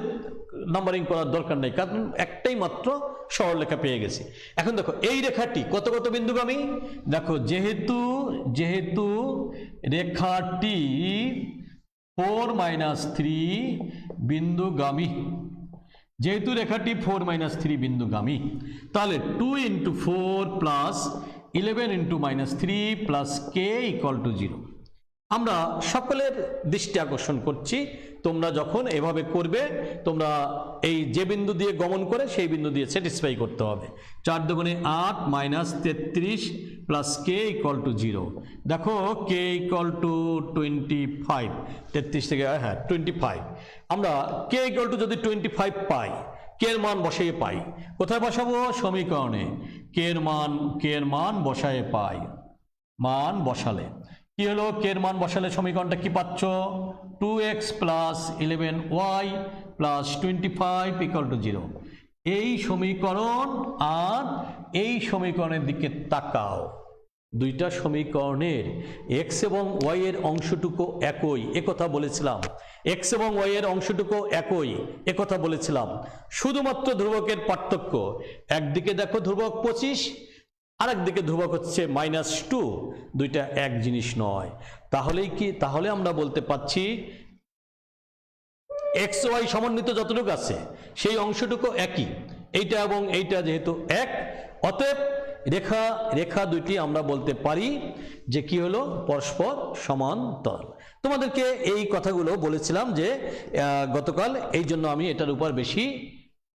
নাম্বারিং করার দরকার নেই, কারণ একটাই মাত্র সরলরেখা পেয়ে গেছি। এখন দেখো এই রেখাটি কত কত বিন্দুগামী, দেখো যেহেতু রেখাটি 4-3 বিন্দুগামী, যেহেতু রেখাটি 4-3 বিন্দুগামী, তাহলে 2 × 4 + 11 × -3 + k = 0। আমরা সকলের দৃষ্টি আকর্ষণ করছি, তোমরা যখন এভাবে করবে, তোমরা এই যে বিন্দু দিয়ে গমন করে সেই বিন্দু দিয়ে স্যাটিসফাই করতে হবে। 4 × 8 - 33 + k = 0। দেখো k = 25, 33 থেকে 25। আমরা k = যদি 25 পাই, k এর মান বসিয়ে পাই, কোথায় বসাবো? সমীকরণে k এর মান বসায়ে পাই, মান বসালে কি হলো? k এর মান বসালে সমীকরণটা কি পাচ্ছ? 2x + 11y + 25 = 0। এই সমীকরণ আর এই সমীকরণের দিকে তাকাও, দুইটা সমীকরণের x এবং y এর অংশটুকু একই, একথা বলেছিলাম। x এবং y এর অংশটুকু একই, একথা বলেছিলাম। শুধুমাত্র ধ্রুবকের পার্থক্য, একদিকে দেখো ধ্রুবক 25, আর একদিকে ধ্রুবক হচ্ছে -2, দুইটা এক জিনিস নয়। তাহলে আমরা বলতে পাচ্ছি x y সমন্বিত যতটুকু আছে সেই অংশটুকু একই, এইটা এবং এইটা যেহেতু এক, অতএব রেখা দুইটি আমরা বলতে পারি যে কি হলো? পরস্পর সমান্তরাল। তোমাদেরকে এই কথাগুলো বলেছিলাম যে গতকাল, এই জন্য আমি এটার উপর বেশি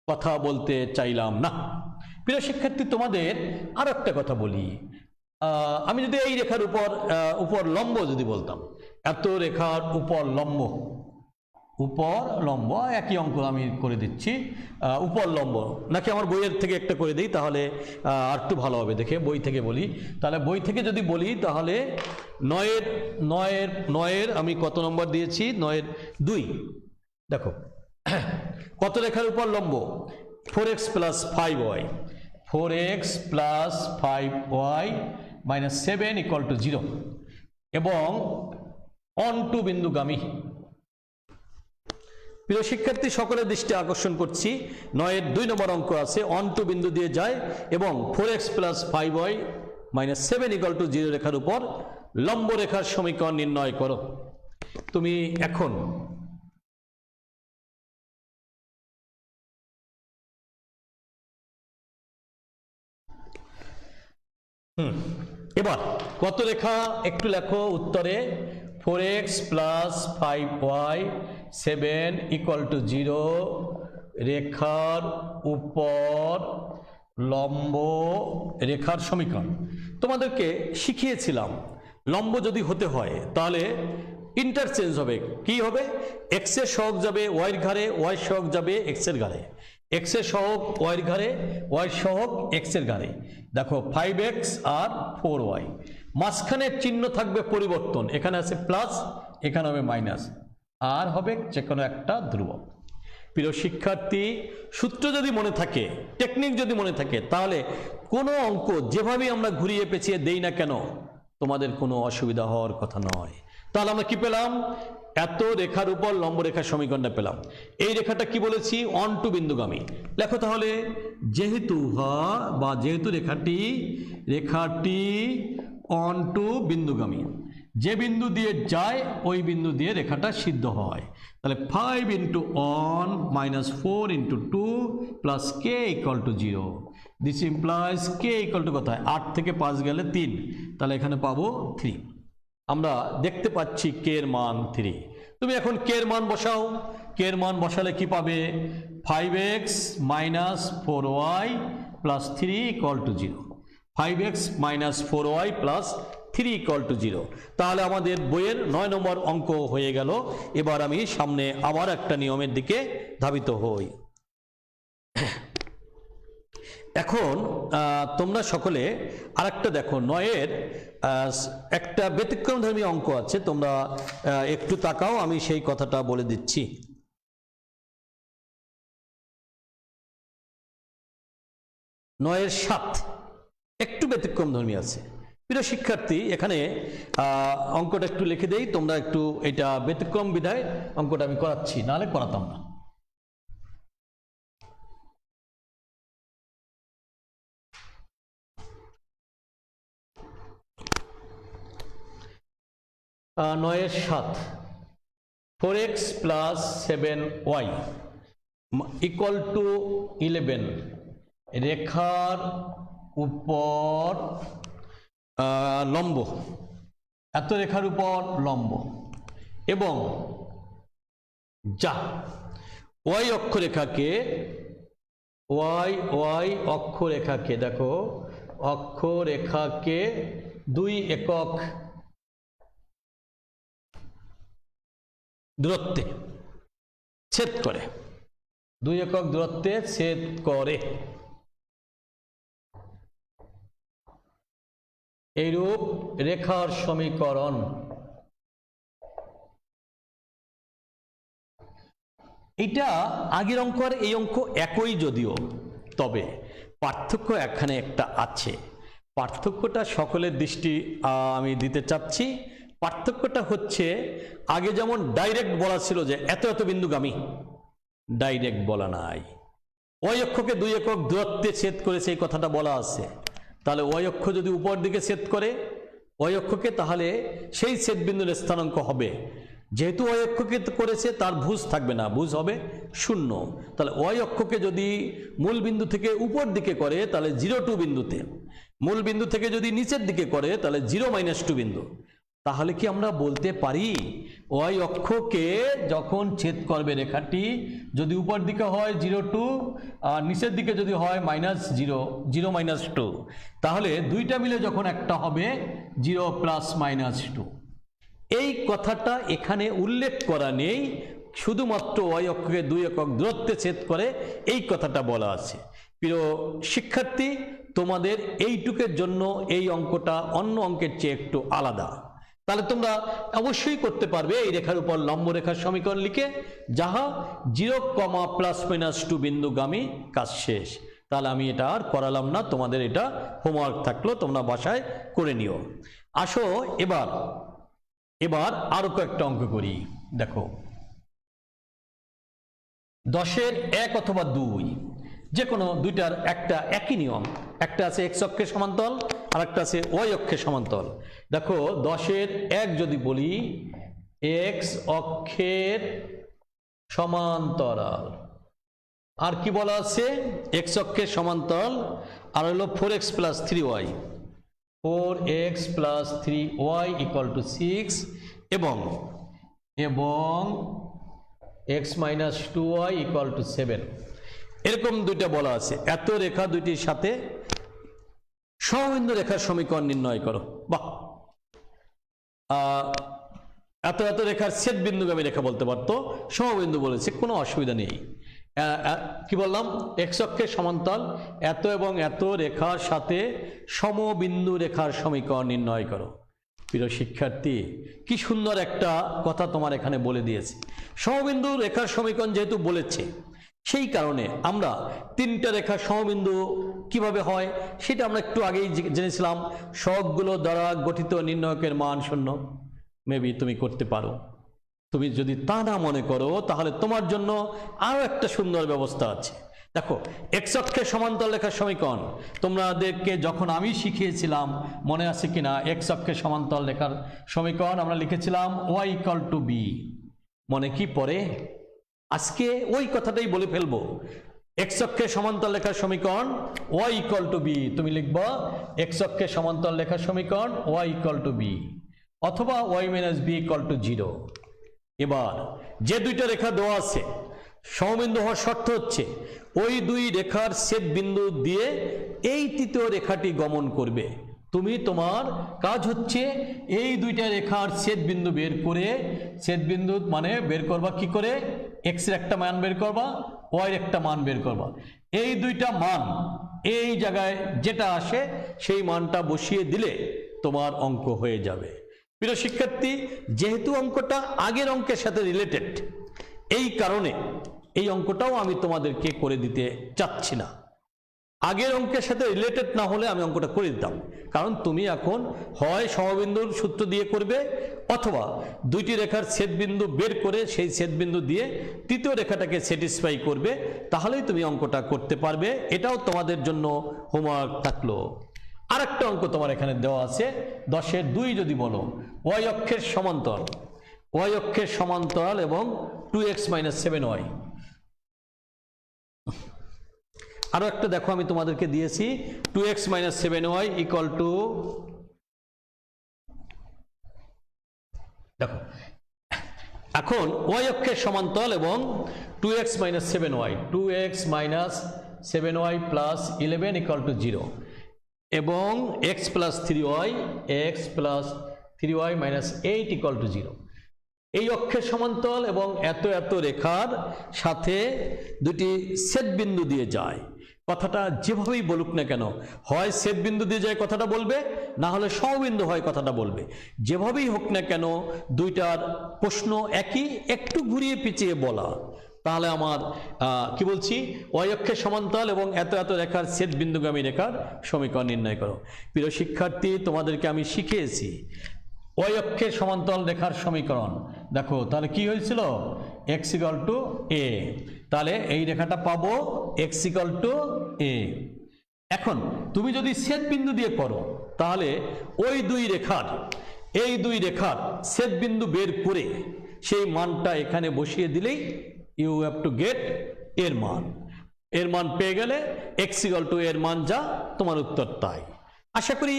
কথা বলতে চাইলাম না। প্রিয় শিক্ষার্থী, তোমাদের আর একটা কথা বলি, আমি যদি এই রেখার উপর লম্ব যদি বলতাম, এত রেখার উপর লম্ব একই অঙ্ক আমি করে দিচ্ছি, উপর লম্ব নাকি আমার বইয়ের থেকে একটা করে দিই, তাহলে আর একটু ভালো হবে দেখে, বই থেকে বলি। তাহলে বই থেকে যদি বলি, তাহলে 9-এর আমি কত নম্বর দিয়েছি? 9-এর 2। দেখো কত রেখার উপর লম্ব? 4x + 5y, 4x + 5y - 7 = 0 এবং on2 বিন্দুগামী। প্রিয় শিক্ষার্থী, সকলের দৃষ্টি আকর্ষণ করছি, 9-এর 2 নম্বর অঙ্ক আছে, on2 বিন্দু দিয়ে যায় এবং 4x + 5y - 7 = 0 রেখার উপর লম্ব রেখার সমীকরণ নির্ণয় করো। তুমি এখন এবার কত রেখা একটু লেখো উত্তরে। 4x + 5y 7 = 0 রেখার উপর লম্ব রেখার সমীকরণ। তোমাদেরকে শিখিয়েছিলাম লম্ব যদি হতে হয় তাহলে ইন্টারচেঞ্জ হবে। কি হবে? x এর সহগ যাবে y এর ঘাড়ে, y এর সহগ যাবে x এর ঘাড়ে, x এর সহগ y এর ঘাড়ে, y এর সহগ x এর ঘাড়ে। দেখো 5x আর 4y, মাঝখানের চিহ্ন থাকবে পরিবর্তন, এখানে আছে প্লাস, এখানে হবে মাইনাস, আর হবে যে কোনো একটা ধ্রুবক। প্রিয় শিক্ষার্থী, সূত্র যদি মনে থাকে, টেকনিক যদি মনে থাকে, তাহলে কোনো অঙ্ক যেভাবেই আমরা ঘুরিয়ে পেঁচিয়ে দেই না কেন, তোমাদের কোনো অসুবিধা হওয়ার কথা নয়। তাহলে আমরা কি পেলাম? এত রেখার উপর লম্ব রেখার সমীকরণটা পেলাম। এই রেখাটা কি বলেছি? on2 বিন্দুগামী। লেখো তাহলে, যেহেতু রেখাটি on2 বিন্দুগামী, যে বিন্দু দিয়ে যায় ওই বিন্দু দিয়ে রেখাটা সিদ্ধ হয়। তাহলে 5 × on - 4 × 2 + k = 0। This implies K equal to কোথায় 8 থেকে 5 গেলে 3, তাহলে এখানে পাবো 3। আমরা দেখতে পাচ্ছি কে এর মান 3। তুমি এখন কে এর মান বসাও, কে এর মান বসালে কি পাবে 5x - 4y + 3 = 0, 5x - 4y + 3 = 0। তাহলে আমাদের বইয়ের 9 নম্বর অঙ্ক হয়ে গেল। এবার আমি সামনে আবার একটা নিয়মের দিকে ধাবিত হই। এখন তোমরা সকলে আরেকটা দেখো, 9-এর একটা ব্যতিক্রমধর্মী অঙ্ক আছে, তোমরা একটু তাকাও, আমি সেই কথাটা বলে দিচ্ছি। 9-এর 7 একটু ব্যতিক্রমধর্মী আছে। প্রিয় শিক্ষার্থী, এখানে অঙ্কটা একটু লিখে দেই, তোমরা একটু এটা ব্যতিক্রম বিধায় অঙ্কটা আমি করাচ্ছি, নাহলে করাতাম না। নয়ের 7 4x + 7y = 11 রেখার উপর লম্ব, এত রেখার উপর লম্ব, এবং যা y অক্ষরেখাকে অক্ষরেখাকে দেখো অক্ষরেখাকে 2 একক দূরত্বে ছেদ করে, 2 একক দূরত্বে ছেদ করে, এইরূপ রেখার সমীকরণ। এটা আগের অঙ্ক আর এই অঙ্ক একই যদিও, তবে পার্থক্য এখানে একটা আছে। পার্থক্যটা সকলের দৃষ্টি আমি দিতে চাচ্ছি। পার্থক্যটা হচ্ছে, আগে যেমন ডাইরেক্ট বলা ছিল যে এত এত বিন্দুগামী, ডাইরেক্ট বলা নাই। ওই অক্ষকে 2 একক দূরত্বে ছেদ করেছে এই কথাটা বলা আছে। তাহলে ওই অক্ষ যদি উপর দিকে ছেদ করে ওই অক্ষকে, তাহলে সেই ছেদ বিন্দুর স্থানাঙ্ক হবে, যেহেতু ওই অক্ষকে করেছে তার ভুজ থাকবে না, ভুজ হবে 0। তাহলে ওই অক্ষকে যদি মূল বিন্দু থেকে উপর দিকে করে তাহলে 0, 2 বিন্দুতে, মূল বিন্দু থেকে যদি নিচের দিকে করে তাহলে 0, -2 বিন্দু। তাহলে কি আমরা বলতে পারি ওই অক্ষকে যখন ছেদ করবে রেখাটি, যদি উপর দিকে হয় 0, 2 আর নিচের দিকে যদি হয় -0, 0, -2, তাহলে দুইটা মিলে যখন একটা হবে 0 + -2। এই কথাটা এখানে উল্লেখ করা নেই, শুধুমাত্র ওই অক্ষকে 2 একক দূরত্বে ছেদ করে এই কথাটা বলা আছে। প্রিয় শিক্ষার্থী, তোমাদের এইটুকের জন্য এই অঙ্কটা অন্য অঙ্কের চেয়ে একটু আলাদা। তাহলে তোমরা অবশ্যই করতে পারবে এই রেখার উপর লম্ব রেখার সমীকরণ লিখে, যাহা 0, +-2 বিন্দুগামী, কাজ শেষ। তাহলে আমি এটা আর করালাম না, তোমাদের এটা হোমওয়ার্ক থাকলো, তোমরা বাসায় করে নিও। আসো এবার আরো কয়েকটা অঙ্ক করি। দেখো 10-এর 1 অথবা 2, যে কোনো দুইটার একটা একই নিয়ম, একটা আছে x অক্ষের সমান্তরাল আর একটা আছে y অক্ষের সমান্তরাল। দেখো 10-এর 1 যদি বলি x অক্ষের সমান্তরাল, আর কি বলা আছে x অক্ষের সমান্তরাল, আর হলো 4x + 3y, 4x + 3y = 6, এবং x - 2y = 7। এরকম দুইটা বলা আছে। এত রেখা দুইটির সাথে সমবিন্দু রেখার সমীকরণ নির্ণয় করো। বাহ, এত এত রেখার ছেদ বিন্দুগামী রেখা বলতে পারতো, সমবিন্দু বলেছে, কোনো অসুবিধা নেই। কি বললাম, x অক্ষের সমান্তরাল এত এবং এত রেখার সাথে সমবিন্দু রেখার সমীকরণ নির্ণয় করো। প্রিয় শিক্ষার্থী, কি সুন্দর একটা কথা তোমার এখানে বলে দিয়েছে। সমবিন্দু রেখার সমীকরণ যেহেতু বলেছে, সেই কারণে আমরা 3টা রেখার সমবিন্দু কিভাবে হয় সেটা আমরা একটু আগেই জেনেছিলাম। সহগগুলো দ্বারা গঠিত নির্ণয়কের মান 0। মেবি তুমি করতে পারো। তুমি যদি তা না মনে করো তাহলে তোমার জন্য আরো একটা সুন্দর ব্যবস্থা আছে। দেখো x অক্ষের সমান্তরাল রেখার সমীকরণ তোমাদেরকে যখন আমি শিখিয়েছিলাম, মনে আছে কিনা, x অক্ষের সমান্তরাল রেখার সমীকরণ আমরা লিখেছিলাম y = b। মনে কি পড়ে? আজকে ওই কথাটাই বলে ফেলবো। এক্স অক্ষের সমান্তরাল রেখার সমীকরণ y ইকুয়াল টু বি, তুমি লিখবা এক্স অক্ষের সমান্তরাল রেখার সমীকরণ y ইকুয়াল টু বি, অথবা y minus B equal to 0। এবার যে দুইটা রেখা দেওয়া আছে সমবিন্দু হওয়ার শর্ত হচ্ছে ওই দুই রেখার ছেদ বিন্দু দিয়ে এই তৃতীয় রেখাটি গমন করবে। তুমি তোমার কাজ হচ্ছে এই দুইটা রেখার ছেদ বিন্দু বের করে, ছেদ বিন্দু মানে বের করবা কি করে, এক্স এর একটা মান বের করবা, ওয়াই এর একটা মান বের করবা। এই দুইটা মান এই জায়গায় যেটা আসে সেই মানটা বসিয়ে দিলে তোমার অঙ্ক হয়ে যাবে। প্রিয় শিক্ষার্থী, যেহেতু অঙ্কটা আগের অঙ্কের সাথে রিলেটেড, এই কারণে এই অঙ্কটাও আমি তোমাদেরকে করে দিতে চাচ্ছি না। আগের অঙ্কের সাথে রিলেটেড না হলে আমি অঙ্কটা করে দিতাম, কারণ তুমি এখন হয় সমবিন্দুর সূত্র দিয়ে করবে, অথবা দুইটি রেখার ছেদবিন্দু বের করে সেই ছেদবিন্দু দিয়ে তৃতীয় রেখাটাকে স্যাটিসফাই করবে, তাহলেই তুমি অঙ্কটা করতে পারবে। এটাও তোমাদের জন্য হোমওয়ার্ক থাকলো। আর একটা অঙ্ক তোমার এখানে দেওয়া আছে 10-এর 2 যদি বলো y অক্ষের সমান্তরাল, y অক্ষের সমান্তরাল এবং 2x - 7y। আরো একটা দেখো আমি তোমাদেরকে দিয়েছি 2x - 7y ইকুয়াল টু, দেখো এখন y অক্ষের সমান্তরাল এবং 2x - 7y, 2x - 7y plus 11 equal to 0, এবং x plus 3y, x plus 3y minus 8 equal to 0। এই অক্ষের সমান্তরাল এবং এত এত রেখার সাথে দুটি ছেদ বিন্দু দিয়ে যায়। কথাটা যেভাবেই বলুক না কেন, হয় ছেদ বিন্দু দিয়ে যায় কথাটা বলবে, না হলে সমবিন্দু হয় কথাটা বলবে। যেভাবেই হোক না কেন দুইটার প্রশ্ন একই, একটু ঘুরিয়ে পিছিয়ে বলা, তাহলে আমার কি বলছি, y অক্ষের সমান্তরাল এবং এত এত রেখার ছেদ বিন্দুগামী রেখার সমীকরণ নির্ণয় করো। প্রিয় শিক্ষার্থী, তোমাদেরকে আমি শিখিয়েছি y অক্ষের সমান্তরাল রেখার সমীকরণ। দেখো তাহলে কি হয়েছিল, x ইকুয়াল টু a, তাহলে এই রেখাটা পাবো x ইকুয়াল টু a। এখন তুমি যদি ছেদ বিন্দু দিয়ে করো তাহলে ওই দুই রেখার, এই দুই রেখার ছেদ বিন্দু বের করে সেই মানটা এখানে বসিয়ে দিলেই ইউ হ্যাভ টু গেট এর মান। এর মান পেয়ে গেলে x ইকুয়াল টু এর মান যা, তোমার উত্তর তাই। আশা করি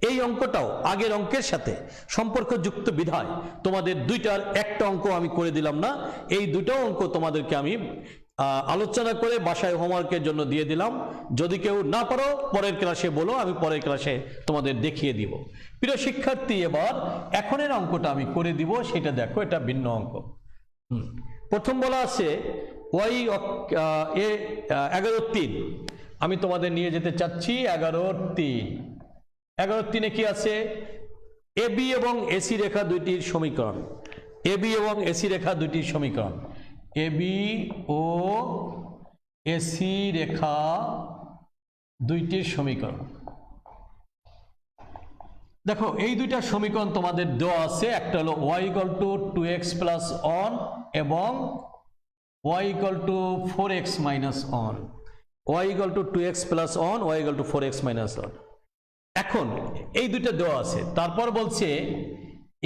এই অঙ্কটাও আগের অঙ্কের সাথে সম্পর্কযুক্ত বিধায় তোমাদের দুইটার একটা অঙ্ক আমি করে দিলাম না, এই দুটো অঙ্ক তোমাদেরকে আমি আলোচনা করে বাসায় হোমওয়ার্কের জন্য দিয়ে দিলাম। যদি কেউ না পারো পরের ক্লাসে বলো, আমি পরের ক্লাসে তোমাদের দেখিয়ে দিব। প্রিয় শিক্ষার্থী, এবার এখনের অঙ্কটা আমি করে দিব, সেটা দেখো, এটা ভিন্ন অঙ্ক। প্রথম বলা আছে y 11-3, আমি তোমাদের নিয়ে যেতে চাচ্ছি 11-3। 11-3 কি আছে, AB এবং AC রেখা দুইটির সমীকরণ, AB এবং AC রেখা দুইটির সমীকরণ, AB ও AC রেখা দুইটির সমীকরণ। দেখো এই দুইটা সমীকরণ তোমাদের দেওয়া আছে, একটা হলো y equal to 2x plus 1 এবং y equal to 4x minus 1, y equal to 2x plus 1, y equal to 4x minus 1। এখন এই দুইটা দেওয়া আছে, তারপর বলছে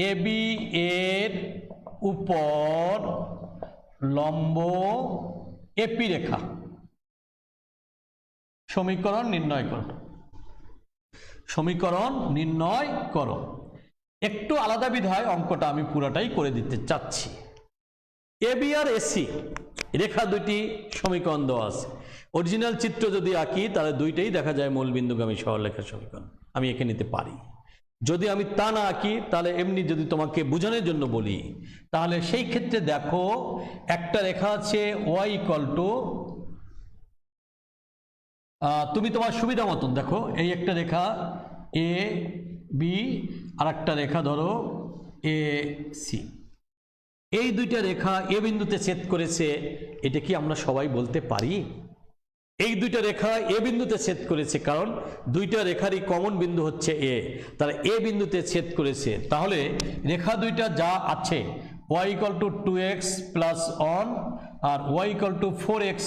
AB এর উপর লম্ব AP রেখা সমীকরণ নির্ণয় করো। সমীকরণ নির্ণয় করো। একটু আলাদা বিধায় অঙ্কটা আমি পুরাটাই করে দিতে চাচ্ছি। AB আর AC রেখা দুটি সমীকরণ দেওয়া আছে। অরিজিনাল চিত্র যদি আঁকি তাহলে দুইটাই দেখা যায় মূলবিন্দুগামী সরলরেখার সমীকরণ, আমি এঁকে নিতে পারি। যদি আমি তা না আঁকি তাহলে এমনি যদি তোমাকে বোঝানোর জন্য বলি, তাহলে সেই ক্ষেত্রে দেখো একটা রেখা আছে y ইকুয়াল টু, তুমি তোমার সুবিধা মতন দেখো, এই একটা রেখা এ বি আর একটা রেখা ধরো এ সি, এই দুইটা রেখা এ বিন্দুতে ছেদ করেছে, এটা কি আমরা সবাই বলতে পারি? এই দুইটা রেখা এ বিন্দুতে ছেদ করেছে, কারণ দুইটা রেখারই কমন বিন্দু হচ্ছে এ, তারা এ বিন্দুতে ছেদ করেছে। তাহলে রেখা দুইটা যা আছে y equal to 2x plus 1 আর y equal to 4x,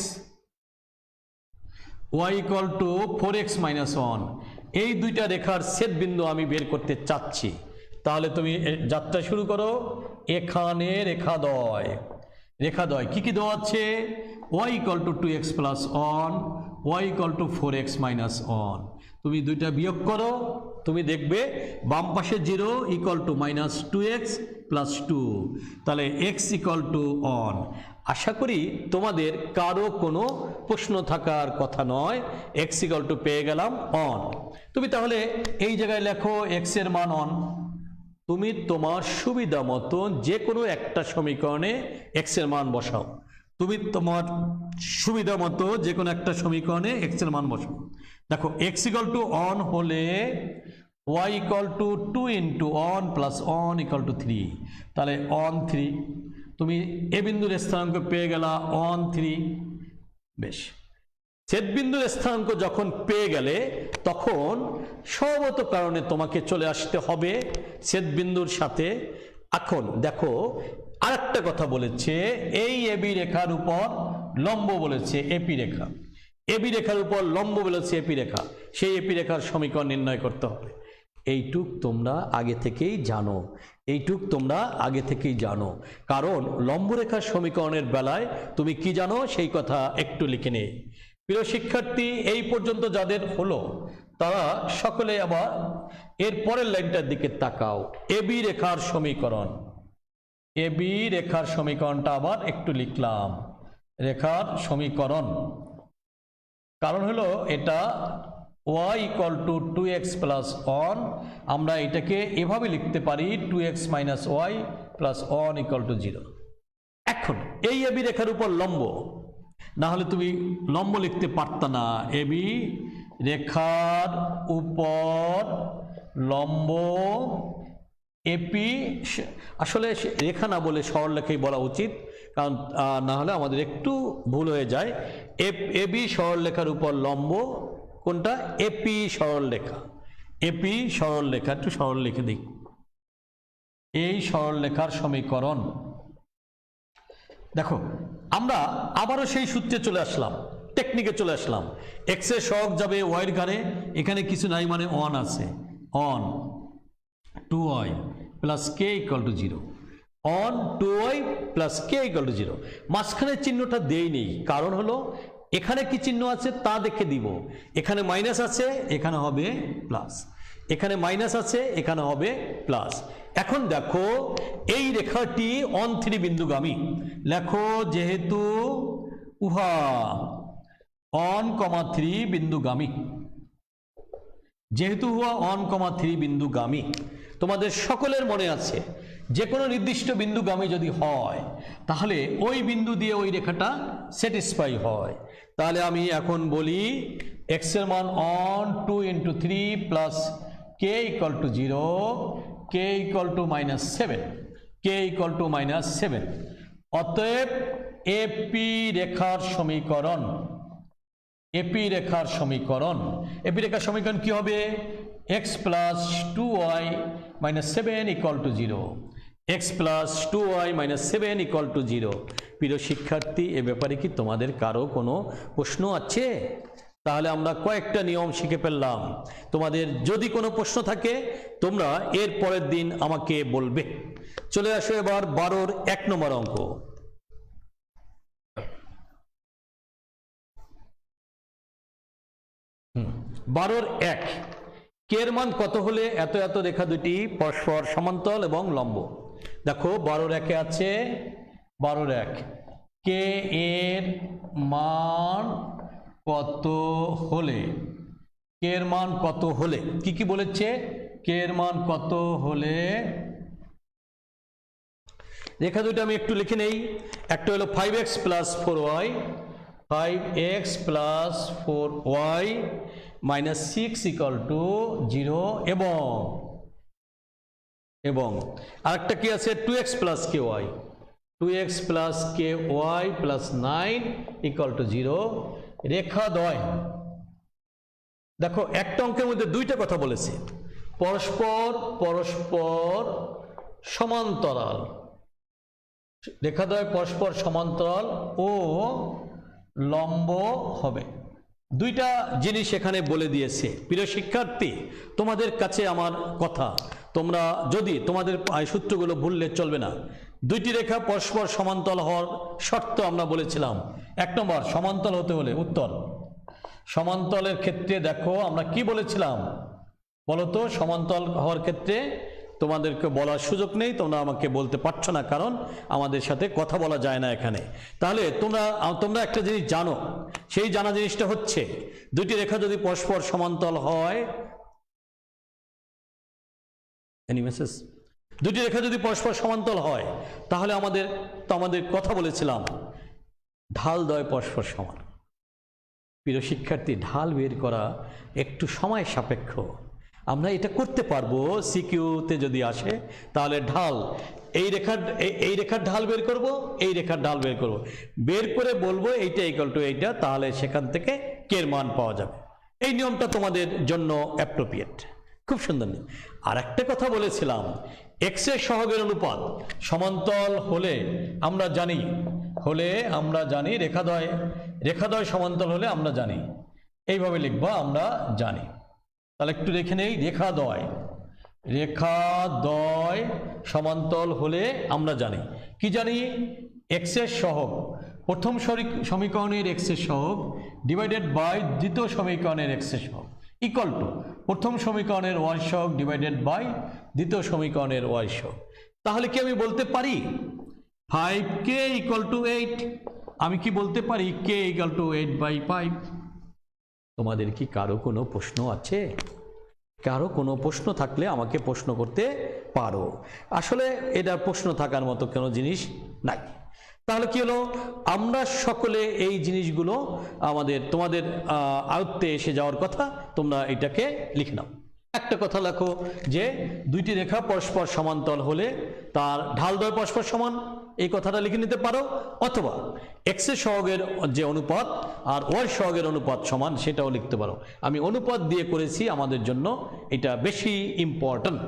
y equal to 4x minus 1, এই দুইটা রেখার ছেদ বিন্দু আমি বের করতে চাচ্ছি। তাহলে তুমি যাত্রা শুরু করো, এখানে রেখাদ্বয়, রেখাদ্বয় কি কি দেওয়া আছে? y equal to 2x plus 1, y equal to 4x minus 1। তুমি দুইটা বিয়োগ করো, তুমি দেখবে বাম পাশে 0 equal to minus 2x plus 2, তাহলে x ইকুয়াল টু 1। আশা করি তোমাদের কারো কোনো প্রশ্ন থাকার কথা নয়। x ইকুয়াল টু পেয়ে গেলাম 1। তুমি তাহলে এই জায়গায় লেখো x এর মান 1। তুমি তোমার সুবিধা মতো যে কোনো একটা সমীকরণে x এর মান বসাও। তুমি তোমার সুবিধা মতো যে কোনো একটা সমীকরণে x এর মান বসাও। দেখো x ইকুয়াল টু 1 হলে y equal two 2 into 1 plus 1 equal two 3, তাহলে 1 3। তুমি এ বিন্দুর স্থানাঙ্ক পেয়ে গেলা 1 3। বেশ, ছেদবিন্দুর স্থানাঙ্ক যখন পেয়ে গেলে তখন স্বভাবত কারণে তোমাকে চলে আসতে হবে ছেদবিন্দুর সাথে। এখন দেখো আরেকটা কথা বলেছে, এই এবি রেখার উপর লম্ব বলেছে এপি রেখা, এবি রেখার উপর লম্ব বলেছে এপি রেখা, সেই এপি রেখার সমীকরণ নির্ণয় করতে হবে। এইটুক তোমরা আগে থেকেই জানো, এইটুক তোমরা আগে থেকেই জানো, কারণ লম্বরেখার সমীকরণের বেলায় তুমি কি জানো সেই কথা একটু লিখে নে। প্রিয় শিক্ষার্থী, এই পর্যন্ত যাদের হলো তারা সকলে আবার এর পরের লাইনটার দিকে তাকাও। এবি রেখার সমীকরণ, এবি রেখার সমীকরণটা আবার একটু লিখলাম, রেখার সমীকরণ। কারণ হলো এটা y equal to 2x plus 1, আমরা এটাকে এভাবে লিখতে পারি 2x minus y plus 1 equal to 0। এখন এই এবি রেখার উপর লম্ব, না হলে তুমি লম্ব লিখতে পারত না। এবি রেখার উপর লম্ব এপি, আসলে রেখা না বলে সরলরেখাই বলা উচিত, কারণ না হলে আমাদের একটু ভুল হয়ে যায়। এবি সরলরেখার উপর লম্ব কোনটা? এপি সরলরেখা, এপি সরলরেখা। একটু সরল লিখে দিই, এই সরলরেখার সমীকরণ। দেখো আমরা আবারও সেই সূত্রে চলে আসলাম, টেকনিকে চলে আসলাম। এক্স এর সহগ যাবে ওয়াইয়ের ঘাড়ে, এখানে কিছু নাই মানে 1 আছে, 1 2y plus K equal to 0, 1 2y plus K equal to 0। মাঝখানের চিহ্নটা দেই নেই, কারণ হলো এখানে কি চিহ্ন আছে তা দেখে দিব। এখানে মাইনাস আছে, এখানে হবে প্লাস, এখানে মাইনাস আছে, এখানে হবে প্লাস। এখন দেখো এই রেখাটি 1 3 বিন্দুগামী, লেখো যেহেতু উহা 1, 3 বিন্দুগামী, যেহেতু উহা 1, 3 বিন্দুগামী। তোমাদের সকলের মনে আছে যে কোনো নির্দিষ্ট বিন্দুগামী যদি হয় তাহলে ওই বিন্দু দিয়ে ওই রেখাটা স্যাটিসফাই হয়। তাহলে আমি এখন বলি x এর মান 1 2 into 3 plus K equal to 0, K equal to -7, K equal to -7। অতএব এপি রেখার সমীকরণ, এপি রেখার সমীকরণ, এপি রেখার সমীকরণ কি হবে? x plus 2y minus 7 equal to 0, x plus 2y minus 7 equal to 0। প্রিয় শিক্ষার্থী, এ ব্যাপারে কি তোমাদের কারো কোনো প্রশ্ন আছে? তাহলে আমরা কয়েকটা নিয়ম শিখে ফেললাম। তোমাদের যদি কোনো প্রশ্ন থাকে তোমরা এর পরের দিন আমাকে বলবে। চলে আসো এবার 12-র 1 নম্বর অঙ্ক। বারোর 1, কে এর মান কত হলে এত এত রেখা দুটি পরস্পর সমান্তরাল এবং লম্ব? দেখো 12-র 1-এ আছে, 12-র 1, কে এর মান কত হলে, কে এর মান কত হলে কি কি বলেছে? কে এর মান কত হলে রেখা দুটো আমি একটু লিখে নেই। একটা হলো 5x plus 4y, 5x plus 4y minus 6 equal to 0, এবং আরেকটা কি আছে 2x plus ky, 2x plus ky plus 9 equal to 0। রেখাদ্বয়, দেখো একটা অঙ্কের মধ্যে দুইটা কথা বলেছে, পরস্পর পরস্পর সমান্তরাল, রেখাদ্বয় পরস্পর সমান্তরাল ও লম্ব হবে। দুইটা জিনিস এখানে বলে দিয়েছে। প্রিয় শিক্ষার্থী, তোমাদের কাছে আমার কথা, তোমরা যদি তোমাদের সূত্রগুলো ভুললে চলবে না। দুইটি রেখা পরস্পর সমান্তরাল হওয়ার শর্ত আমরা বলেছিলাম। 1 নম্বর, সমান্তরাল হতে হলে উত্তর। সমান্তরালের ক্ষেত্রে দেখো আমরা কি বলেছিলাম বলতো? সমান্তরাল হওয়ার ক্ষেত্রে তোমাদেরকে বলার সুযোগ নেই, তোমরা আমাকে বলতে পারছো না, কারণ আমাদের সাথে কথা বলা যায় না এখানে। তাহলে তোমরা একটা জিনিস জানো, সেই জানা জিনিসটা হচ্ছে দুইটি রেখা যদি পরস্পর সমান্তরাল হয়, দুইটি রেখা যদি পরস্পর সমান্তরাল হয় তাহলে আমাদের কথা বলেছিলাম ঢাল দ্বয় পরস্পর সমান। প্রিয় শিক্ষার্থী, ঢাল বের করা একটু সময় সাপেক্ষ। আমরা এটা করতে পারবো সিকিউতে যদি আসে, তাহলে ঢাল এই রেখার ঢাল বের করব, এই রেখার ঢাল বের করে বলবো এইটা ইকুয়াল টু এইটা, তাহলে সেখান থেকে কের মান পাওয়া যাবে। এই নিয়মটা তোমাদের জন্য অ্যাপ্রোপ্রিয়েট, খুব সুন্দর নিয়ম। আর একটা কথা বলেছিলাম, এক্স এর সহগের অনুপাত সমান্তরাল হলে আমরা জানি রেখাদ্বয় সমান্তরাল হলে আমরা জানি এইভাবে লিখবা, আমরা জানি। তাহলে একটু রেখে নেই, রেখাদ্বয় সমান্তরাল হলে আমরা জানি কি জানি? এক্স এর সহগ প্রথম সমীকরণের এক্স এর সহগ ডিভাইডেড বাই দ্বিতীয় সমীকরণের এক্স এর সহগ ইকুয়াল টু প্রথম সমীকরণের ওয়াই সহগ ডিভাইডেড বাই দ্বিতীয় সমীকরণের ওয়াই সহগ। তাহলে কি আমি বলতে পারি 5k ইকুয়াল টু 8? আমি কি বলতে পারি k ইকুয়াল টু 8/5? তোমাদের কি কারো কোনো প্রশ্ন আছে? কারো কোনো প্রশ্ন থাকলে আমাকে প্রশ্ন করতে পারো। আসলে এটা প্রশ্ন থাকার মতো কোনো জিনিস নাই। তাহলে কি হলো, আমরা সকলে এই জিনিসগুলো তোমাদের আয়ত্তে এসে যাওয়ার কথা। তোমরা এটাকে লিখে নাও। একটা কথা লেখো যে দুইটি রেখা পরস্পর সমান্তরাল হলে তার ঢালদ্বয় পরস্পর সমান, এই কথাটা লিখে নিতে পারো। অথবা এক্স এর সহগের যে অনুপাত আর ওয়াই সহগের অনুপাত সমান, সেটাও লিখতে পারো। আমি অনুপাত দিয়ে করেছি, আমাদের জন্য এটা বেশি ইম্পর্টেন্ট।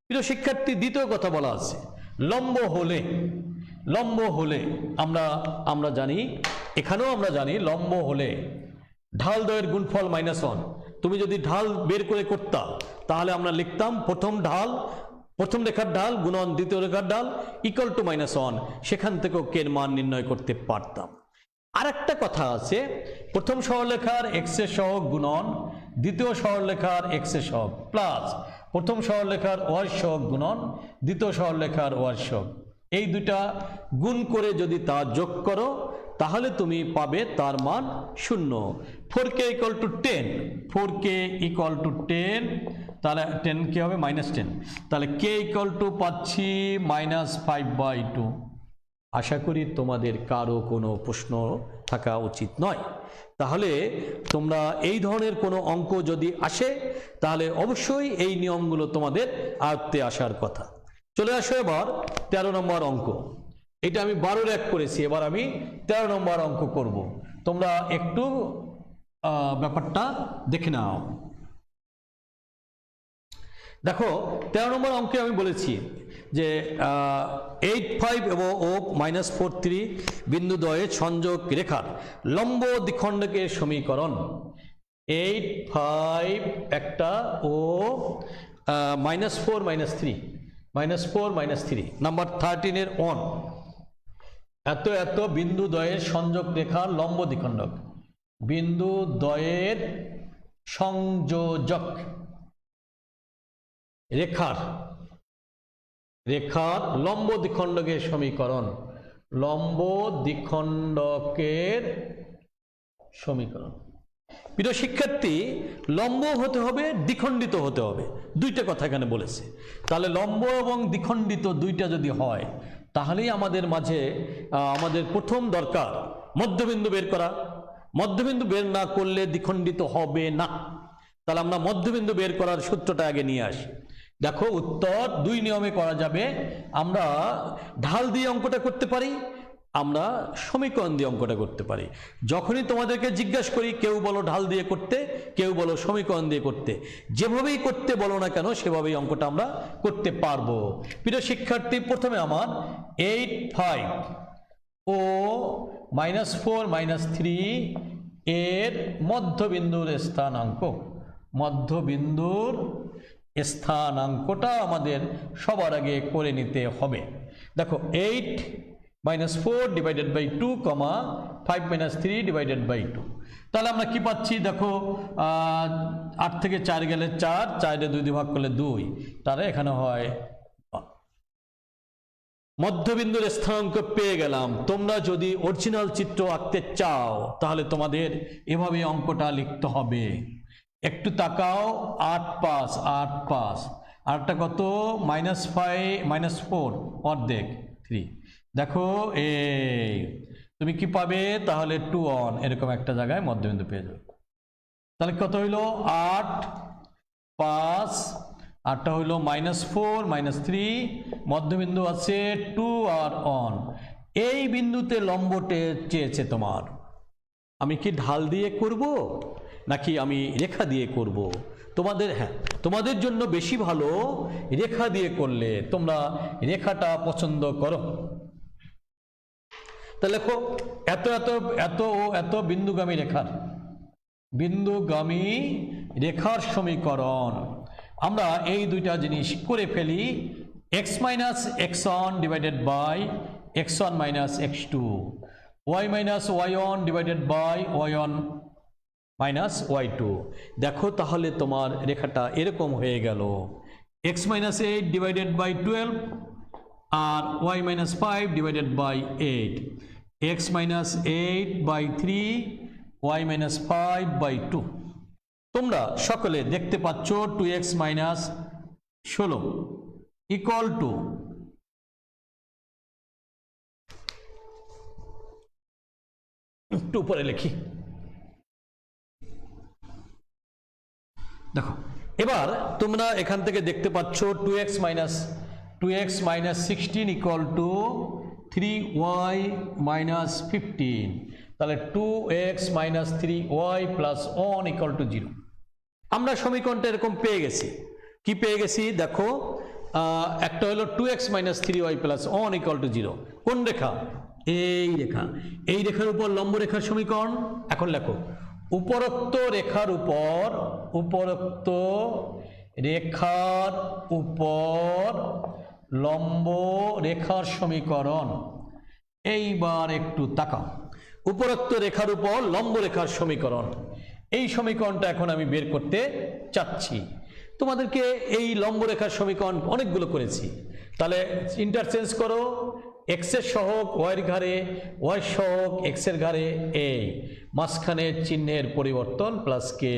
প্রিয় শিক্ষার্থী, দ্বিতীয় কথা বলা আছে লম্ব হলে আমরা জানি, এখানেও আমরা জানি লম্ব হলে ঢালদ্বয়ের গুণফল -1। তুমি যদি ঢাল বের করে করতা তাহলে আমরা লিখতাম প্রথম রেখার ঢাল গুণন দ্বিতীয় রেখার ঢাল ইকুয়াল টু -1। সেখান থেকেও কের মান নির্ণয় করতে পারতাম। আর একটা কথা আছে, প্রথম সরলরেখার এক্স এর সহগ গুণন দ্বিতীয় সরলরেখার এক্স এর সহগ প্লাস প্রথম সরলরেখার ওয়াই সহগ গুণন দ্বিতীয় সরলরেখার ওয়াই সহগ, এই দুটা গুণ করে যদি তা যোগ করো তাহলে তুমি পাবে তার মান 0। 4k equal to 10, 4k equal to 10, তাহলে 10 কি হবে -10, তাহলে k ইকুয়াল টু পাচ্ছি -5/2। আশা করি তোমাদের কারো কোনো প্রশ্ন থাকা উচিত নয়। তাহলে তোমরা এই ধরনের কোনো অঙ্ক যদি আসে তাহলে অবশ্যই এই নিয়মগুলো তোমাদের আয়ত্তে আসার কথা। চলে আসো এবার 13 নম্বর অঙ্ক। এটা আমি 12 এক করেছি, এবার আমি 13 নম্বর অঙ্ক করব। তোমরা একটু ব্যাপারটা দেখে নাও। দেখো 13 নম্বর অঙ্কে আমি বলেছি যে 8,5 এবং ও -4,3 বিন্দু দ্বয়ের সংযোগ রেখার লম্ব দ্বিখণ্ডকের সমীকরণ। 8,5 একটা ও -4 -3 নাম্বার 13 এর 1 এত বিন্দু দ্বয়ের সংযোগ রেখার লম্ব দ্বিখণ্ডক, বিন্দু দ্বয়ের সংযোজক রেখার লম্ব দ্বিখণ্ডকের সমীকরণ, লম্ব দ্বিখণ্ডকের সমীকরণ। প্রিয় শিক্ষার্থী, লম্ব হতে হবে, দ্বিখণ্ডিত হতে হবে, দুইটা কথা এখানে বলেছে। তাহলে লম্ব এবং দ্বিখণ্ডিত দুইটা যদি হয় তাহলেই আমাদের প্রথম দরকার মধ্যবিন্দু বের করা। মধ্যবিন্দু বের না করলে দ্বিখণ্ডিত হবে না। তাহলে আমরা মধ্যবিন্দু বের করার সূত্রটা আগে নিয়ে আসি। দেখো উত্তর দুই নিয়মে করা যাবে। আমরা ঢাল দিয়ে অঙ্কটা করতে পারি, আমরা সমীকরণ দিয়ে অঙ্কটা করতে পারি। যখনই তোমাদেরকে জিজ্ঞাসা করি, কেউ বলো ঢাল দিয়ে করতে, কেউ বলো সমীকরণ দিয়ে করতে, যেভাবেই করতে বলো না কেন সেভাবেই অঙ্কটা আমরা করতে পারবো। প্রিয় শিক্ষার্থী, প্রথমে আমার 8,5 ও -4 -3 এর মধ্যবিন্দুর স্থানাঙ্কটা আমাদের সবার আগে করে নিতে হবে। দেখো 8 মাইনাস 4 ডিভাইডেড বাই 2 কমা 5 মাইনাস 3 ডিভাইডেড বাই 2। তাহলে আমরা কি পাচ্ছি দেখো 8 থেকে 4 গেলে 4, 4 2 দিয়ে ভাগ করলে 2, তাহলে এখানে হয় মধ্যবিন্দুর স্থানাঙ্ক পেয়ে গেলাম। তোমরা যদি অরিজিনাল চিত্র আঁকতে চাও তাহলে তোমাদের এভাবে অঙ্কটা লিখতে হবে। একটু তাকাও, 8 5 8 5, আরটা কত -4 অর্ধেক 3। দেখো এই তুমি কি পাবে তাহলে 2 1 এরকম একটা জায়গায় মধ্যবিন্দু পেয়ে যাবে। তাহলে কত হইল 8 5, আরটা হইল -4 -3, মধ্যবিন্দু আছে 2 আর 1। এই বিন্দুতে লম্বটে চেয়েছে তোমার। আমি কি ঢাল দিয়ে করব নাকি আমি রেখা দিয়ে করব? তোমাদের জন্য বেশি ভালো রেখা দিয়ে করলে, তোমরা রেখাটা পছন্দ করো। তাহলে দেখো এত এত এত ও এত বিন্দুগামী রেখার সমীকরণ আমরা এই দুইটা জিনিস করে ফেলি। x minus x1 divided by x1 minus x2, y minus y1 divided by y1 minus y2। দেখো তাহলে তোমার রেখাটা এরকম হয়ে গেল, x মাইনাস 8 ডিভাইডেড বাই 12 আর y minus 5 divided by 8, x minus 8 by 3, y minus 5 by 2। তোমরা সকলে দেখতে পাচ্ছ 2x মাইনাস 16 ইকুয়াল টু একটু উপরে লিখি। দেখো এবার তোমরা এখান থেকে দেখতে পাচ্ছ 2x minus 16 equal to 3y minus 15। তাহলে 2x minus 3y plus 1 equal to 0। আমরা সমীকরণটা এরকম পেয়ে গেছি। কি পেয়ে গেছি দেখো, একটা হলো 2x minus 3y plus 1 equal to 0। কোন রেখা? এই রেখা। এই রেখার উপর লম্ব রেখার সমীকরণ। এখন লেখো উপরোক্ত রেখার উপর লম্ব রেখার সমীকরণ। এইবার একটু তাকাও, উপরোক্ত রেখার উপর লম্ব রেখার সমীকরণ। এই সমীকরণটা এখন আমি বের করতে চাচ্ছি। তোমাদেরকে এই লম্ব রেখার সমীকরণ অনেকগুলো করেছি, তাহলে ইন্টারচেঞ্জ করো। এক্স এর সহগ ওয়াইয়ের ঘাড়ে, ওয়াই সহগ এক্স এর ঘাড়ে, এই মাঝখানের চিহ্নের পরিবর্তন প্লাস কে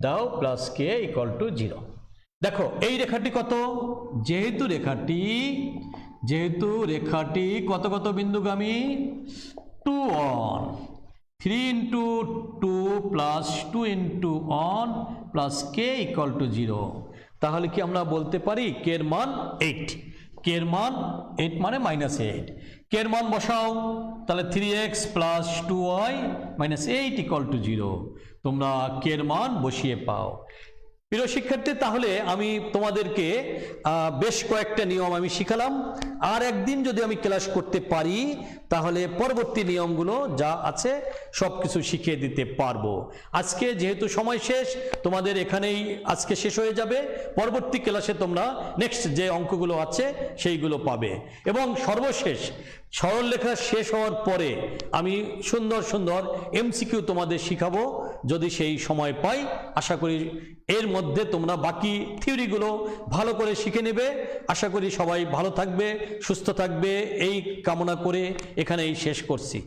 দাও, প্লাস কে ইকুয়াল টু 0। দেখো এই রেখাটি কত? যেহেতু রেখাটি কত কত বিন্দুগামী? 2 1, 3 into 2 plus 2 into 1 plus K equal to 0। তাহলে কি আমরা বলতে পারি কে এর মান 8? কে এর মান 8 মানে -8। কে এর মান বসাও, তাহলে 3x plus 2y minus 8 equal to 0। তোমরা কে এর মান বসিয়ে পাও। প্রিয় শিক্ষার্থী, তাহলে আমি তোমাদেরকে বেশ কয়েকটা নিয়ম আমি শিখালাম। আর একদিন যদি আমি ক্লাস করতে পারি তাহলে পরবর্তী নিয়মগুলো যা আছে সব কিছু শিখিয়ে দিতে পারবো। আজকে যেহেতু সময় শেষ, তোমাদের এখানেই আজকে শেষ হয়ে যাবে। পরবর্তী ক্লাসে তোমরা নেক্সট যে অঙ্কগুলো আছে সেইগুলো পাবে। এবং সর্বশেষ সরলরেখা শেষ হওয়ার পরে আমি সুন্দর সুন্দর এমসিকিউ তোমাদের শিখাবো যদি সেই সময় পাই। আশা করি এর মধ্যে তোমরা বাকি থিওরিগুলো ভালো করে শিখে নেবে। আশা করি সবাই ভালো থাকবে, সুস্থ থাকবে, এই কামনা করে এখানেই শেষ করছি।